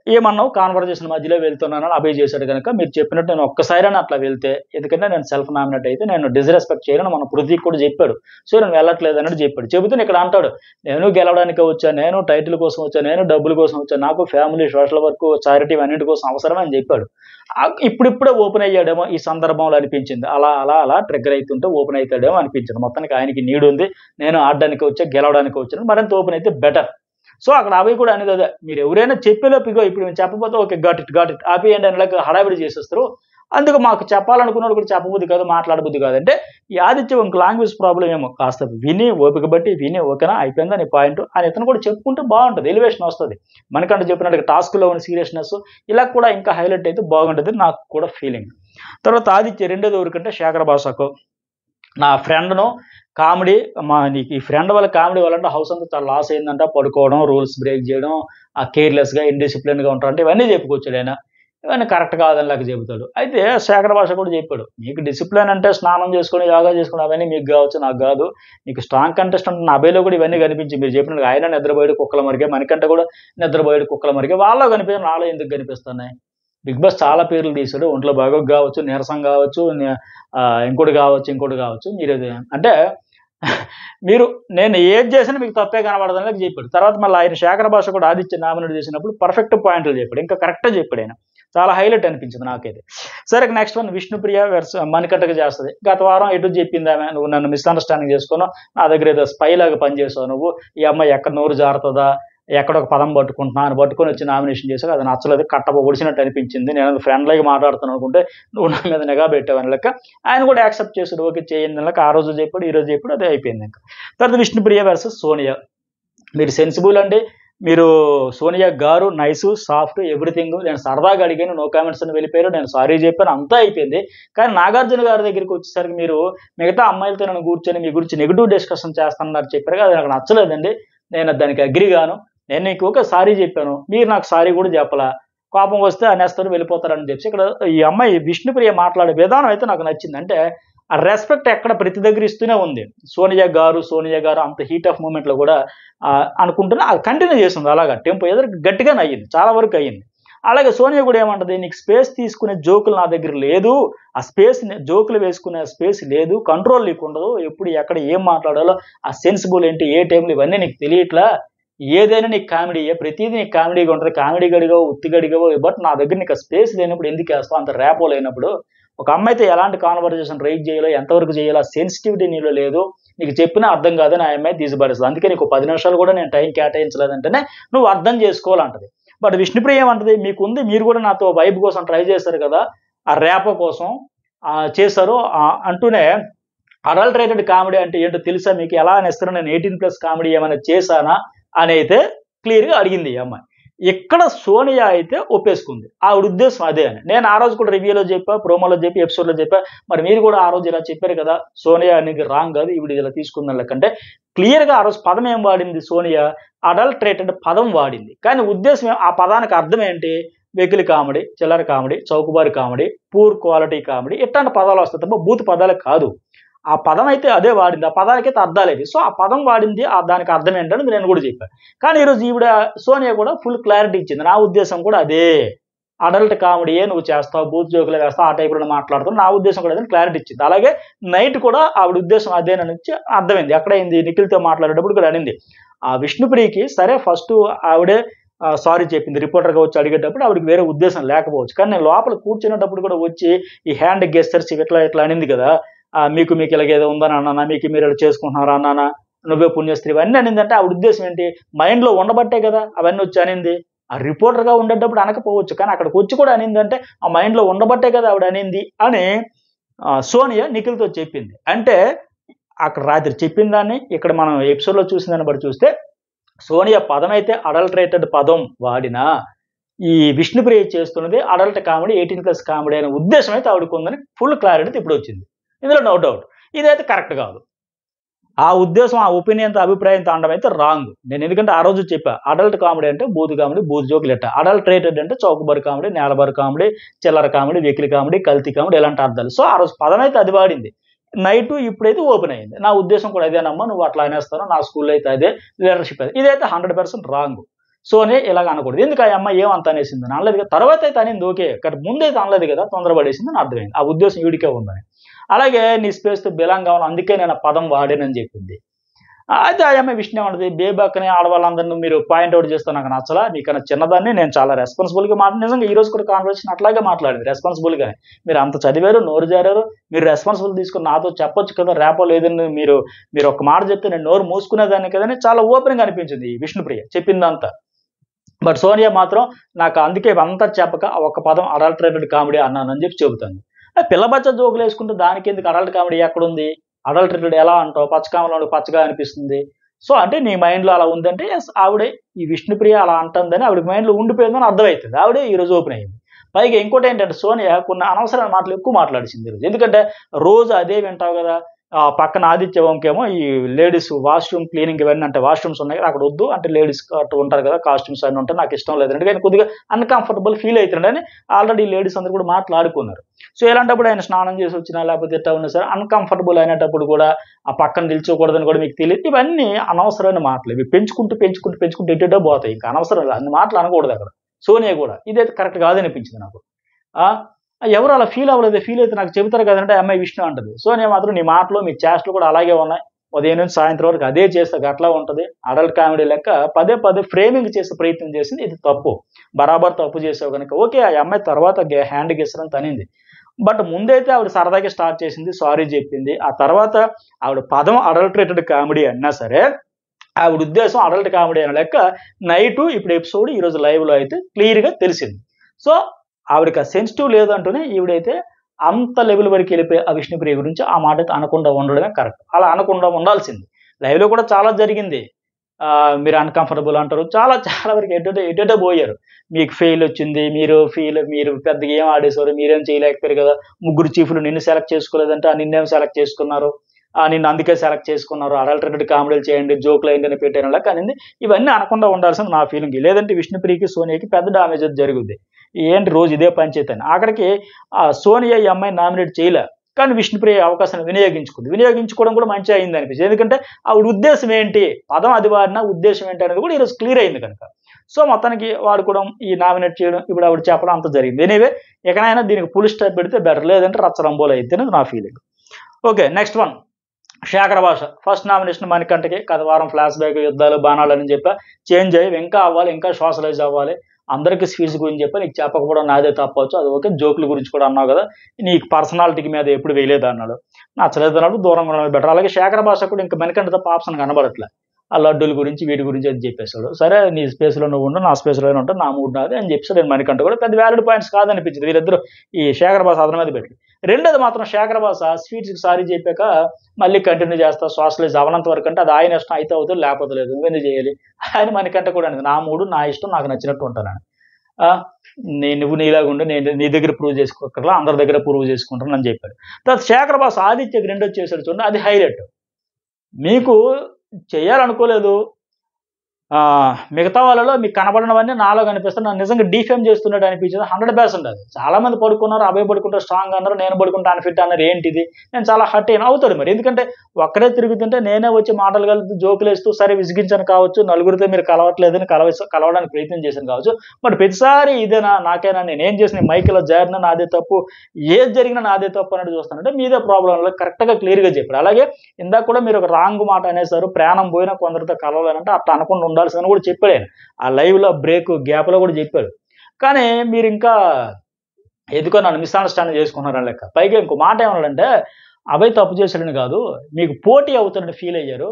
ఏమన్నావు కాన్వర్జేషన్ మధ్యలో వెళ్తున్నానని అభయ్ చేశాడు కనుక మీరు చెప్పినట్టు నేను ఒక్కసారైనా అట్లా వెళ్తే, ఎందుకంటే నేను సెల్ఫ్ నామినేట్ అయితే నేను డిస్రెస్పెక్ట్ చేయను మన పృథ్వీకి కూడా చెప్పాడు, సో నేను వెళ్ళట్లేదు అన్నట్టు చెప్పాడు. చెబుతూ ఇక్కడ అంటాడు, నేను గెలవడానికి వచ్చాను, నేను టైటిల్ కోసం వచ్చాను, నేను డబ్బుల కోసం వచ్చాను, నాకు ఫ్యామిలీ సోషల్ వర్క్ చారిటీ అన్నింటి కోసం అవసరమే అని చెప్పాడు. ఇప్పుడిప్పుడే ఓపెన్ అయ్యాడేమో ఈ సందర్భంలో అనిపించింది, అలా ట్రిగ్గర్ అవుతుంటే ఓపెన్ అవుతాడేమో అనిపించింది. మొత్తానికి ఆయనకి నీడు ఉంది, నేను ఆడడానికి వచ్చా గెలవడానికి వచ్చాను, మరింత ఓపెన్ అయితే బెటర్. సో అక్కడ అవి కూడా అనేది అదే, మీరు ఎవరైనా చెప్పేలోపు ఇగో ఇప్పుడు మేము చెప్పకపోతే ఓకే గాట్ ఇట్ ఆపేయండి అనేలాగా హడావిడి చేసేస్తారు. అందుకు మాకు చెప్పాలనుకున్నోడు కూడా చెప్పబుద్ధి కాదు, మాట్లాడబుద్ధి కాదు. అంటే ఈ ఆదిత్య ఇంక లాంగ్వేజ్ ప్రాబ్లం ఏమో, కాస్త విని ఓపిక బట్టి విని ఓకేనా అయిపోయిందా నీ పాయింట్ అని ఇతను కూడా చెప్పుకుంటే బాగుంటుంది, ఎలివేషన్ వస్తుంది. మనకంటే చెప్పినట్టుగా టాస్క్లో ఉన్న సీరియస్నెస్ ఇలా కూడా ఇంకా హైలైట్ అయితే బాగుంటుంది నాకు కూడా ఫీలింగ్. తర్వాత ఆదిత్య రెండోది ఎవరికంటే శేఖర్ భాషకు, నా ఫ్రెండ్ను కామెడీ నీకు ఈ ఫ్రెండ్ వల్ల కామెడీ వల్ల హౌస్ అంతా చాలా లాస్ అయిందంట, పడుకోవడం, రూల్స్ బ్రేక్ చేయడం, కేర్లెస్గా ఇండిసిప్లిన్గా ఉంటారంటే ఇవన్నీ చెప్పుకొచ్చాడు ఆయన. ఇవన్నీ కరెక్ట్ కాదని లాగా చెబుతాడు. అయితే శేఖర్ భాష కూడా చెప్పాడు, మీకు డిసిప్లిన్ అంటే స్నానం చేసుకుని యోగా చేసుకుని అవన్నీ మీకు కావచ్చు, నాకు కాదు. మీకు స్ట్రాంగ్ కంటెస్టెంట్ నా అబ్బాయిలో కూడా ఇవన్నీ కనిపించి మీరు చెప్పినట్టు ఆయన నిద్రపోయాడు కుక్కల మరిగే, మనకంటే కూడా నిద్రపోయాడు కుక్కల మరిగే, వాళ్ళలో కనిపించి నాలో ఎందుకు కనిపిస్తున్నాయి. బిగ్ బాస్ చాలా పేర్లు తీశాడు, ఒంట్లో బాగా కావచ్చు, నీరసం కావచ్చు, ఇంకోటి కావచ్చు. మీరు అంటే మీరు నేను ఏది చేసినా మీకు తప్పే కనబడదని చెప్పాడు. తర్వాత మళ్ళీ ఆయన శేఖర్ భాష కూడా ఆదిత్య నామినేట్ చేసినప్పుడు పర్ఫెక్ట్ పాయింట్లు చెప్పాడు, ఇంకా కరెక్ట్గా చెప్పాడు ఆయన. చాలా హైలైట్ అనిపించింది నాకైతే. సరే నెక్స్ట్ వన్ విష్ణుప్రియ మణికట్టగా చేస్తుంది. గత వారం ఎటు చెప్పింది ఆమె, నువ్వు నన్ను మిస్అండర్స్టాండింగ్ చేసుకున్నావు, నా దగ్గర ఏదో స్పై లాగా పనిచేసావు నువ్వు, ఈ అమ్మాయి ఎక్కడ నోరు జారుతుందా, ఎక్కడ ఒక పదం పట్టుకుంటున్నా అని పట్టుకొని వచ్చి నామినేషన్ చేశాక అది నచ్చలేదు, కట్టబ ఒడిచినట్టు అనిపించింది, నేను ఫ్రెండ్లీగా మాట్లాడుతాను అనుకుంటే నువ్వు నా మీద నిఘా పెట్టావని లెక్క ఆయన కూడా యాక్సెప్ట్ చేశాడు, ఓకే చేయండి లెక్క. ఆ రోజు చెప్పాడు, ఈ రోజు చెప్పాడు, అదే అయిపోయింది. ఇంకా తర్వాత విష్ణుప్రియ వర్సెస్ సోనియా. మీరు సెన్సిబుల్ అండి, మీరు సోనియా గారు నైసు సాఫ్ట్ ఎవ్రీథింగ్, నేను సరదాగా అడిగాను, నో కామెంట్స్ అని వెళ్ళిపోయారు, నేను సారీ చెప్పాను, అంతా అయిపోయింది. కానీ నాగార్జున గారి దగ్గరికి వచ్చేసరికి మీరు మిగతా అమ్మాయిలతో నన్ను కూర్చొని మీ గురించి నెగిటివ్ డిస్కషన్ చేస్తున్నారు చెప్పారు కదా, అది నాకు నచ్చలేదండి, నేను దానికి అగ్రి గాను, నేను నీకు ఒక సారీ చెప్పాను, మీరు నాకు సారీ కూడా చెప్పలా, కోపం వస్తే అనేస్తారు వెళ్ళిపోతారని చెప్పి ఇక్కడ ఈ అమ్మాయి విష్ణుప్రియ మాట్లాడే విధానం అయితే నాకు నచ్చింది. అంటే ఆ రెస్పెక్ట్ ఎక్కడ ప్రతి దగ్గర ఇస్తూనే ఉంది. సోనియా గారు అంత హీట్ ఆఫ్ మూమెంట్లో కూడా అనుకుంటున్నా అది కంటిన్యూ చేస్తుంది, అలాగా టెంపో ఎదురు గట్టిగానే అయ్యింది, చాలా వరకు అయ్యింది. అలాగే సోనియా కూడా ఏమంటది, నీకు స్పేస్ తీసుకునే జోకులు నా దగ్గర లేదు, ఆ స్పేస్ జోకులు వేసుకునే స్పేస్ లేదు, కంట్రోల్ నీకు ఉండదు, ఎప్పుడు ఎక్కడ ఏం మాట్లాడాలో ఆ సెన్సిబుల్ ఏంటి ఏ టైంలో ఇవన్నీ నీకు తెలియట్లా, ఏదైనా నీకు కామెడీయే, ప్రతిదీ నీకు కామెడీగా ఉంటుంది, కామెడీ గడిగో ఉత్తి గడిగో, బట్ నా దగ్గర నీకు స్పేస్ లేనప్పుడు ఎందుకు వేస్తావు, అంత ర్యాపో లేనప్పుడు, ఒక అమ్మాయితో ఎలాంటి కాన్వర్జేషన్ రైట్ చేయాలో ఎంతవరకు చేయాలో ఆ సెన్సిటివిటీ నీలో లేదు, నీకు చెప్పినా అర్థం కాదని ఆ అమ్మాయి తీసిపడేస్తుంది. అందుకే నీకు 10 నిమిషాలు కూడా నేను టైం కేటాయించలేదంటేనే నువ్వు అర్థం చేసుకోవాలంటది. బట్ విష్ణుప్రియ ఏమంటది, మీకుంది, మీరు కూడా నాతో వైబ్ కోసం ట్రై చేశారు కదా, ఆ ర్యాపో కోసం చేశారు అంటూనే అడల్టరేటెడ్ కామెడీ అంటే ఏంటో తెలుసా మీకు, ఎలా అనేస్తారు, నేను 18+ కామెడీ ఏమైనా చేశానా అని అయితే క్లియర్గా అడిగింది ఈ అమ్మాయి. ఇక్కడ సోనియా అయితే ఒప్పేసుకుంది, ఆవిడ ఉద్దేశం అదే అని. నేను ఆ రోజు కూడా రివ్యూలో చెప్పా, ప్రోమోలో చెప్పి, ఎపిసోడ్లో చెప్పా, మరి మీరు కూడా ఆ రోజు ఇలా చెప్పారు కదా, సోనియా అనేది రాంగ్ కాదు, ఈవిడ ఇలా తీసుకుందాం లెక్కంటే క్లియర్గా ఆ రోజు పదం ఏం వాడింది, సోనియా అడల్టరేటెడ్ పదం వాడింది. కానీ ఉద్దేశం ఆ పదానికి అర్థం ఏంటి, వెకిలి కామెడీ, చిల్లర కామెడీ, చౌకబారి కామెడీ, పూర్ క్వాలిటీ కామెడీ, ఇట్లాంటి పదాలు వస్తాయి తప్ప బూత్ పదాలు కాదు. ఆ పదం అయితే అదే వాడింది, ఆ పదానికైతే అర్థాలేదు. సో ఆ పదం వాడింది, దానికి అర్థం ఏంటని నేను కూడా చెప్పాను. కానీ ఈరోజు ఈవిడ సోనియా కూడా ఫుల్ క్లారిటీ ఇచ్చింది, నా ఉద్దేశం కూడా అదే, అడల్ట్ కామెడీయే నువ్వు చేస్తావు, బూత్ జోకులు వేస్తావు, ఆ టైప్లో మాట్లాడుతావు, నా ఉద్దేశం కూడా అదే క్లారిటీ ఇచ్చింది. అలాగే నైట్ కూడా ఆవిడ ఉద్దేశం అదేనని అర్థమైంది. అక్కడైంది నిఖిల్తో మాట్లాడేటప్పుడు కూడా అనింది, ఆ విష్ణుప్రియకి సరే ఫస్ట్ ఆవిడే సారీ చెప్పింది, రిపోర్టర్గా వచ్చి అడిగేటప్పుడు ఆవిడకి వేరే ఉద్దేశం లేకపోవచ్చు, కానీ నేను లోపల కూర్చునేటప్పుడు కూడా వచ్చి ఈ హ్యాండ్ గెస్టర్స్ ఇట్లా అనింది కదా, మీకు ఇలాగేదో ఉందని అన్నానా, మీకు మీరు ఇలా చేసుకుంటున్నారా అన్నానా, నువ్వే పుణ్యస్త్రీ ఇవన్నీ అనిందంటే ఆవిడ ఉద్దేశం ఏంటి, మైండ్లో ఉండబట్టే కదా అవన్నీ వచ్చి అనింది. ఆ రిపోర్టర్గా ఉండేటప్పుడు అనకపోవచ్చు, కానీ అక్కడికి వచ్చి కూడా అనిందంటే ఆ మైండ్లో ఉండబట్టే కదా ఆవిడ అనింది అని సోనియా నిఖిల్తో చెప్పింది. అంటే అక్కడ రాత్రి చెప్పిన దాన్ని ఇక్కడ మనం ఎపిసోడ్లో చూసిన దాన్ని బట్టి చూస్తే సోనియా పదం అయితే అడల్టరేటెడ్ పదం వాడినా ఈ విష్ణుప్రియ చేస్తున్నది అడల్ట్ కామెడీ, 18+ కామెడీ అనే ఉద్దేశం అయితే ఆవిడకు ఉందని ఫుల్ క్లారిటీ ఇప్పుడు వచ్చింది, ఇందులో నో డౌట్. ఇదైతే కరెక్ట్ కాదు, ఆ ఉద్దేశం ఆ ఒపీనియన్తో అభిప్రాయంతో అనడం అయితే రాంగ్. నేను ఎందుకంటే ఆ రోజు చెప్పా, అడల్ట్ కామెడీ అంటే బూత్ కామెడీ, బూత్ జోకులు ఎట్ట, అడల్టరేటెడ్ అంటే చౌకబారి కామెడీ, నేలబారి కామెడీ, చిల్లర కామెడీ, వెకిలి కామెడీ, కల్తీ కామెడీ ఇలాంటి అర్థాలు. సో ఆ రోజు పదం అయితే అది వాడింది, నైట్ ఇప్పుడైతే ఓపెన్ అయింది, నా ఉద్దేశం కూడా అదేనమ్మా, నువ్వు అట్లా అనేస్తాను, నా స్కూల్లో అయితే అదే, లీడర్షిప్ అదే, ఇదైతే 100% రాంగ్. సోనే ఇలాగ అనకూడదు, ఎందుకు ఆ అమ్మాయి ఏమంత అనేసింది అని అనలేదు కదా, తర్వాత అయితే అనింది ఓకే, కానీ ముందైతే అనలేదు కదా, తొందరపడేసింది అని అర్థమైంది, ఆ ఉద్దేశం వీడికే ఉందని. అలాగే నీ స్పేస్తో బిలాంగ్ కావాలి, అందుకే నేను ఆ పదం వాడానని చెప్పింది. అయితే ఆ అమ్మాయి విష్ణు ఏమన్నది, బేబాకని ఆడవాళ్ళందరినీ మీరు పాయింట్అవుట్ చేస్తే నాకు నచ్చలా, నీకన్నా చిన్నదాన్ని, నేను చాలా రెస్పాన్సిబుల్గా నిజంగా ఈ రోజు కూడా కాన్వర్సేషన్ అట్లాగే మాట్లాడింది రెస్పాన్సిబుల్గా. మీరు అంత చదివారు, నోరు జారారు, మీరు రెస్పాన్సిబుల్ తీసుకుని నాతో చెప్పొచ్చు కదా, రేపో లేదని మీరు మీరు ఒక మాట చెప్తే నేను నోరు మూసుకునేదాన్ని కదని చాలా ఓపెన్గా అనిపించింది ఈ విష్ణుప్రియ చెప్పిందంతా. బట్ సోనియా మాత్రం నాకు అందుకే అంతా చెప్పక ఒక పదం అడల్టరేటెడ్ కామెడీ అన్నానని చెప్పి చెబుతాను. పిల్ల బచ్చ జోకులు వేసుకుంటే దానికి ఎందుకు అడల్ట్ కామెడీ ఎక్కడుంది? అడల్టరేటెడ్ ఎలా అంటావు? పచ్చకామలో పచ్చగా అనిపిస్తుంది. సో అంటే నీ మైండ్లో అలా ఉందంటే ఎస్ ఆవిడే ఈ విష్ణుప్రియ అలా అంటుందని ఆవిడ మైండ్లో ఉండిపోయిందని అర్థమవుతుంది. ఆవిడే ఈరోజు ఓపెన్ అయింది. పైగా ఇంకోటి ఏంటంటే సోనియా కొన్ని అనవసరమైన మాటలు ఎక్కువ మాట్లాడించింది ఈరోజు. ఎందుకంటే రోజు అదే వింటావు కదా, పక్కన ఆదిత్య ఓంకేమో ఈ లేడీస్ వాష్రూమ్ క్లీనింగ్ ఇవన్నీ అంటే వాష్రూమ్స్ ఉన్నాయి కదా, అక్కడ వద్దు అంటే లేడీస్ అటు ఉంటారు కదా, కాస్ట్యూమ్స్ అన్నీ ఉంటాయి, నాకు ఇష్టం లేదంటే కానీ కొద్దిగా అన్కంఫర్టబుల్ ఫీల్ అవుతుండని ఆల్రెడీ లేడీస్ అందరూ కూడా మాట్లాడుకున్నారు. సో ఇలాంటప్పుడు ఆయన స్నానం చేసి వచ్చినా లేకపోతే ఎట్టా ఉన్నా సరే అన్కంఫర్టబుల్ అయినప్పుడు కూడా ఆ పక్కన నిల్చోకూడదని కూడా మీకు తెలియదు. ఇవన్నీ అనవసరమైన మాటలు. ఇవి పెంచుకుంటూ ఎటో పోతాయి. ఇంకా అనవసరం అన్ని మాటలు అనకూడదు అక్కడ. సోనియా కూడా ఇదైతే కరెక్ట్ కాదనిపించింది నాకు. ఎవరు అలా ఫీల్ అవ్వలేదు, ఫీల్ అయితే నాకు చెబుతారు కదంటే అమ్మాయి విష్ణు అంటది. సోనియా మాత్రం నీ మాటలు మీ చేష్టలు కూడా అలాగే ఉన్నాయి, ఉదయం నుంచి సాయంత్రం వరకు అదే చేస్తే అట్లా ఉంటుంది. అడల్ట్ కామెడీ లెక్క పదే ఫ్రేమింగ్ చేసే ప్రయత్నం చేసింది. ఇది తప్పు, బరాబర్ తప్పు చేసావు కనుక ఓకే. ఆ అమ్మాయి తర్వాత హ్యాండ్ గిసరని తనింది. బట్ ముందైతే ఆవిడ సరదాగా స్టార్ట్ చేసింది, సారీ చెప్పింది. ఆ తర్వాత ఆవిడ పదం అడల్టరేటెడ్ కామెడీ అన్నా సరే ఆవిడ ఉద్దేశం అడల్ట్ కామెడీ అనే లెక్క నైటు ఇప్పుడు ఎపిసోడ్ ఈరోజు లైవ్లో అయితే క్లియర్గా తెలిసింది. సో ఆవిడకి సెన్సిటివ్ లేదంటూనే ఈవిడైతే అంత లెవెల్ వరకు వెళ్ళిపోయి ఆ విష్ణుప్రియ గురించి ఆ మాట అయితే అనకుండా ఉండడమే కరెక్ట్. అలా అనకుండా ఉండాల్సింది. లైవ్లో కూడా చాలా జరిగింది. మీరు అన్కంఫర్టబుల్ అంటారు, చాలా వరకు ఎటో పోయారు. మీకు ఫెయిల్ వచ్చింది, మీరు పెద్దగా ఏం ఆడేశారు, మీరేం చేయలేకపోయారు కదా, ముగ్గురు చీఫ్లు నిన్ను సెలెక్ట్ చేసుకోలేదంటే నిన్నేం సెలెక్ట్ చేసుకున్నారు, నిన్ను అందుకే సెలెక్ట్ చేసుకున్నారు, అడల్టరేటెడ్ కామెడీలు చేయండి, జోకులు అయిందని పెట్టారు కానింది. ఇవన్నీ అనకుండా ఉండాల్సింది నా ఫీలింగ్. లేదంటే విష్ణుప్రియకి సోనియాకి పెద్ద డామేజ్ జరుగుద్ది. ఏంటి రోజు ఇదే పంచాయతీ అని. ఆఖరికి సోనియా ఈ అమ్మాయి నామినేట్ చేయలే, కానీ విష్ణుప్రియ అవకాశాన్ని వినియోగించుకోవడం కూడా మంచిగా అయింది అనిపించింది. ఎందుకంటే ఆవిడ ఉద్దేశం ఏంటి, పదం అది వాడిన ఉద్దేశం ఏంటి అనేది కూడా ఈరోజు క్లియర్ అయింది కనుక. సో మొత్తానికి వాడుకోవడం, ఈ నామినేట్ చేయడం, ఇప్పుడు ఆవిడ చెప్పడం అంత జరిగింది. ఎనీవే ఎక్కడైనా దీనికి ఫుల్ స్టాప్ పెడితే బెటర్, లేదంటే రచ్చరంబోలు అయితే అనేది నా feeling. Okay, next one Sekhar Basha. First nomination మణికంఠకి, కథ వారం ఫ్లాష్ బ్యాక్, యుద్ధాలు, బాణాలు అని చెప్పి చేంజ్ అయ్యి ఇంకా అవ్వాలి, ఇంకా సోషలైజ్ అవ్వాలి, అందరికీ స్వీట్స్ గురించి చెప్పి నీకు చెప్పకపోవడం నాదే తప్పవచ్చు, అది ఓకే. జోకుల గురించి కూడా అన్నావు కదా, నీకు పర్సనాలిటీకి మీద ఎప్పుడు వేయలేదు అన్నాడు, నచ్చలేదు అన్నాడు, దూరంగా ఉండడం బెటర్. అలాగే శేఖర భాష కూడా ఇంకా మణికంఠ తప్ప ఆప్షన్ కనబడట్లే. ఆ లడ్డూల గురించి వీటి గురించి అది చెప్పేశాడు. సరే నీ స్పేస్లో నువ్వు ఉండు, నా స్పేస్లోనే ఉంటాను, నా మూడు నాది అని చెప్పేసి నేను మణికంఠ కూడా పెద్ద వ్యాలిడ్ పాయింట్స్ కాదనిపించింది వీళ్ళిద్దరు ఈ శేఖర భాష అతని మీద పెట్టి. రెండోది మాత్రం శేఖర భాష స్వీట్స్కి సారీ చెప్పాక మళ్ళీ కంటిన్యూ చేస్తా, సోషలైజ్ అవనంత వరకు అంటే అది ఆయన ఇష్టం, అయితే అవుతుంది లేకపోతే లేదు, ఎందుకు చేయాలి ఆయన మణికంఠ కూడా అనేది నా మూడు నా ఇష్టం, నాకు నచ్చినట్టు ఉంటాను. నువ్వు నీలాగా ఉండి నేను నీ దగ్గర ప్రూవ్ చేసుకోకర్లా, అందరి దగ్గర ప్రూవ్ చేసుకుంటాను అని చెప్పాడు. తర్వాత శేఖర భాష ఆదిత్యకి రెండో చేశాడు చూడండి, అది హైలైట్. మీకు చేయాలనుకోలేదు, మిగతా వాళ్ళలో మీకు కనబడినవన్నీ నాలో కనిపిస్తాను, నన్ను నిజంగా డిఫేమ్ చేస్తున్నట్టు అనిపించింది. 100% అది. చాలా మంది పడుకున్నారు, అబ్బాయి పడుకుంటే స్ట్రాంగ్ అన్నారు, నేను పడుకుంటే అన్ఫిట్ అన్నారు. ఏంటిది, నేను చాలా హర్ట్ అయినా అవుతాడు మరి. ఎందుకంటే ఒక్కడే తిరుగుతుంటే నేనే వచ్చి మాటలు కలిపి జోకులు వేస్తూ సరే విసిగించాను కావచ్చు, నలుగురితో మీరు కలవట్లేదని కలవడానికి ప్రయత్నం చేశాను కావచ్చు. బట్ ప్రతిసారి ఇదేనా, నాకేనా, నేనేం చేసిన మైకిలో జారినా నాదే తప్పు, ఏది జరిగినా నాదే తప్పు అనేది చూస్తానంటే మీదే ప్రాబ్లం కరెక్ట్గా క్లియర్గా చెప్పాడు. అలాగే ఇందాక కూడా మీరు ఒక రాంగ్ మాట అనేసారు, ప్రాణం పోయినా కొందరితో కలవాలంటే అట్లా అనకుండా ఉండాల్సిందని కూడా చెప్పాడు ఆయన. ఆ లైవ్లో బ్రేక్ గ్యాప్లో కూడా చెప్పాడు. కానీ మీరు ఇంకా ఎందుకో నన్ను మిస్అండర్స్టాండింగ్ చేసుకున్నారని లెక్క. పైగా ఇంకో మాట ఏమన్నాడంటే అబ్బాయి తప్పు చేశాడని కాదు, మీకు పోటీ అవుతాడని ఫీల్ అయ్యారు,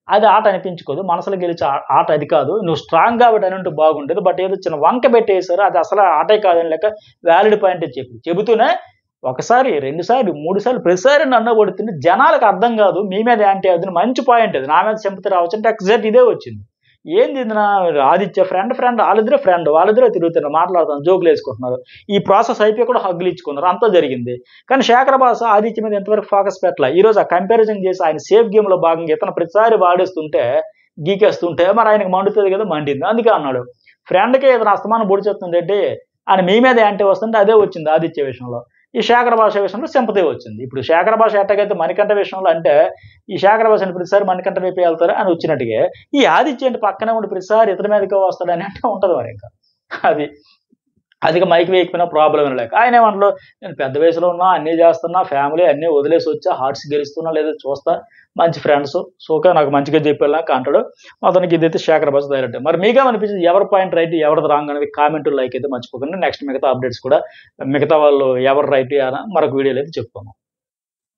అది ఆట అనిపించుకోదు, మనసులో గెలిచే ఆట అది కాదు, నువ్వు స్ట్రాంగ్ కాబట్టి అని ఉంటే బాగుంటుంది, బట్ ఏదో చిన్న వంక పెట్టేశారు, అది అసలు ఆటే కాదని లెక్క వ్యాలిడ్ పాయింట్ చెబుతూనే ఒకసారి, రెండుసార్లు, మూడుసార్లు, ప్రతిసారి నన్ను కొడుతుంటే జనాలకు అర్థం కాదు, మీ మీద యాంటీ అవుతుంది. మంచి పాయింట్ అది, నా మీద సింపతి రావచ్చు అంటే ఎగ్జాక్ట్ ఇదే వచ్చింది. ఏంది నా ఆదిత్య ఫ్రెండ్ వాళ్ళిద్దరే తిరుగుతున్నారు, మాట్లాడుతున్నారు, జోకులు వేసుకుంటున్నారు. ఈ ప్రాసెస్ అయిపోయి కూడా హగ్గులు ఇచ్చుకున్నారు, అంతా జరిగింది. కానీ శేఖర భాష ఆదిత్య మీద ఎంతవరకు ఫోకస్ పెట్టాల. ఈరోజు ఆ కంపారిజన్ చేసి ఆయన సేఫ్ గేమ్లో భాగంగా ఇతను ప్రతిసారి వాడేస్తుంటే గీకేస్తుంటే మరి ఆయనకు మండుతుంది కదా, మండింది. అందుకే అన్నాడు ఫ్రెండ్కే ఇతను అస్తమానం పొడి చేస్తుంటే ఆయన మీ మీద యాంటీ వస్తుంటే అదే వచ్చింది ఆదిత్య విషయంలో. ఈ శేఖర భాష విషయంలో సింపతి వచ్చింది. ఇప్పుడు శేఖర భాష ఎట్టగైతే మణికంఠ విషయంలో అంటే ఈ శేఖర భాషని ప్రతిసారి మణికంఠ వైపు వెళ్తారు అని వచ్చినట్టుగా ఈ ఆదిత్య అంటే పక్కనే ఉండి ప్రతిసారి ఇతని మీదకి వస్తాడని అంటే ఉంటుంది మరి ఇంకా అది. అదిగా మైక్ వేయకపోయినా ప్రాబ్లం లేక ఆయన ఏమంటాడు, నేను పెద్ద వయసులో ఉన్నా, అన్నీ చేస్తున్నా, ఫ్యామిలీ అన్నీ వదిలేసి వచ్చా, హార్ట్స్ గెలుస్తున్నా లేదో చూస్తా, మంచి ఫ్రెండ్స్, సోకా నాకు మంచిగా చెప్పేలాక అంటాడు. అతనికి ఇదైతే శేఖర్ భాష డైరెక్ట్. మరి మీకేమనిపించింది? ఎవరి పాయింట్ రైట్, ఎవరిది రాంగ్ అనేది కామెంట్, లైక్ అయితే మర్చిపోకండి. నెక్స్ట్ మిగతా అప్డేట్స్ కూడా మిగతా వాళ్ళు ఎవరు రైట్ అని మరొక వీడియోలో అయితే చెప్పుకుందాం.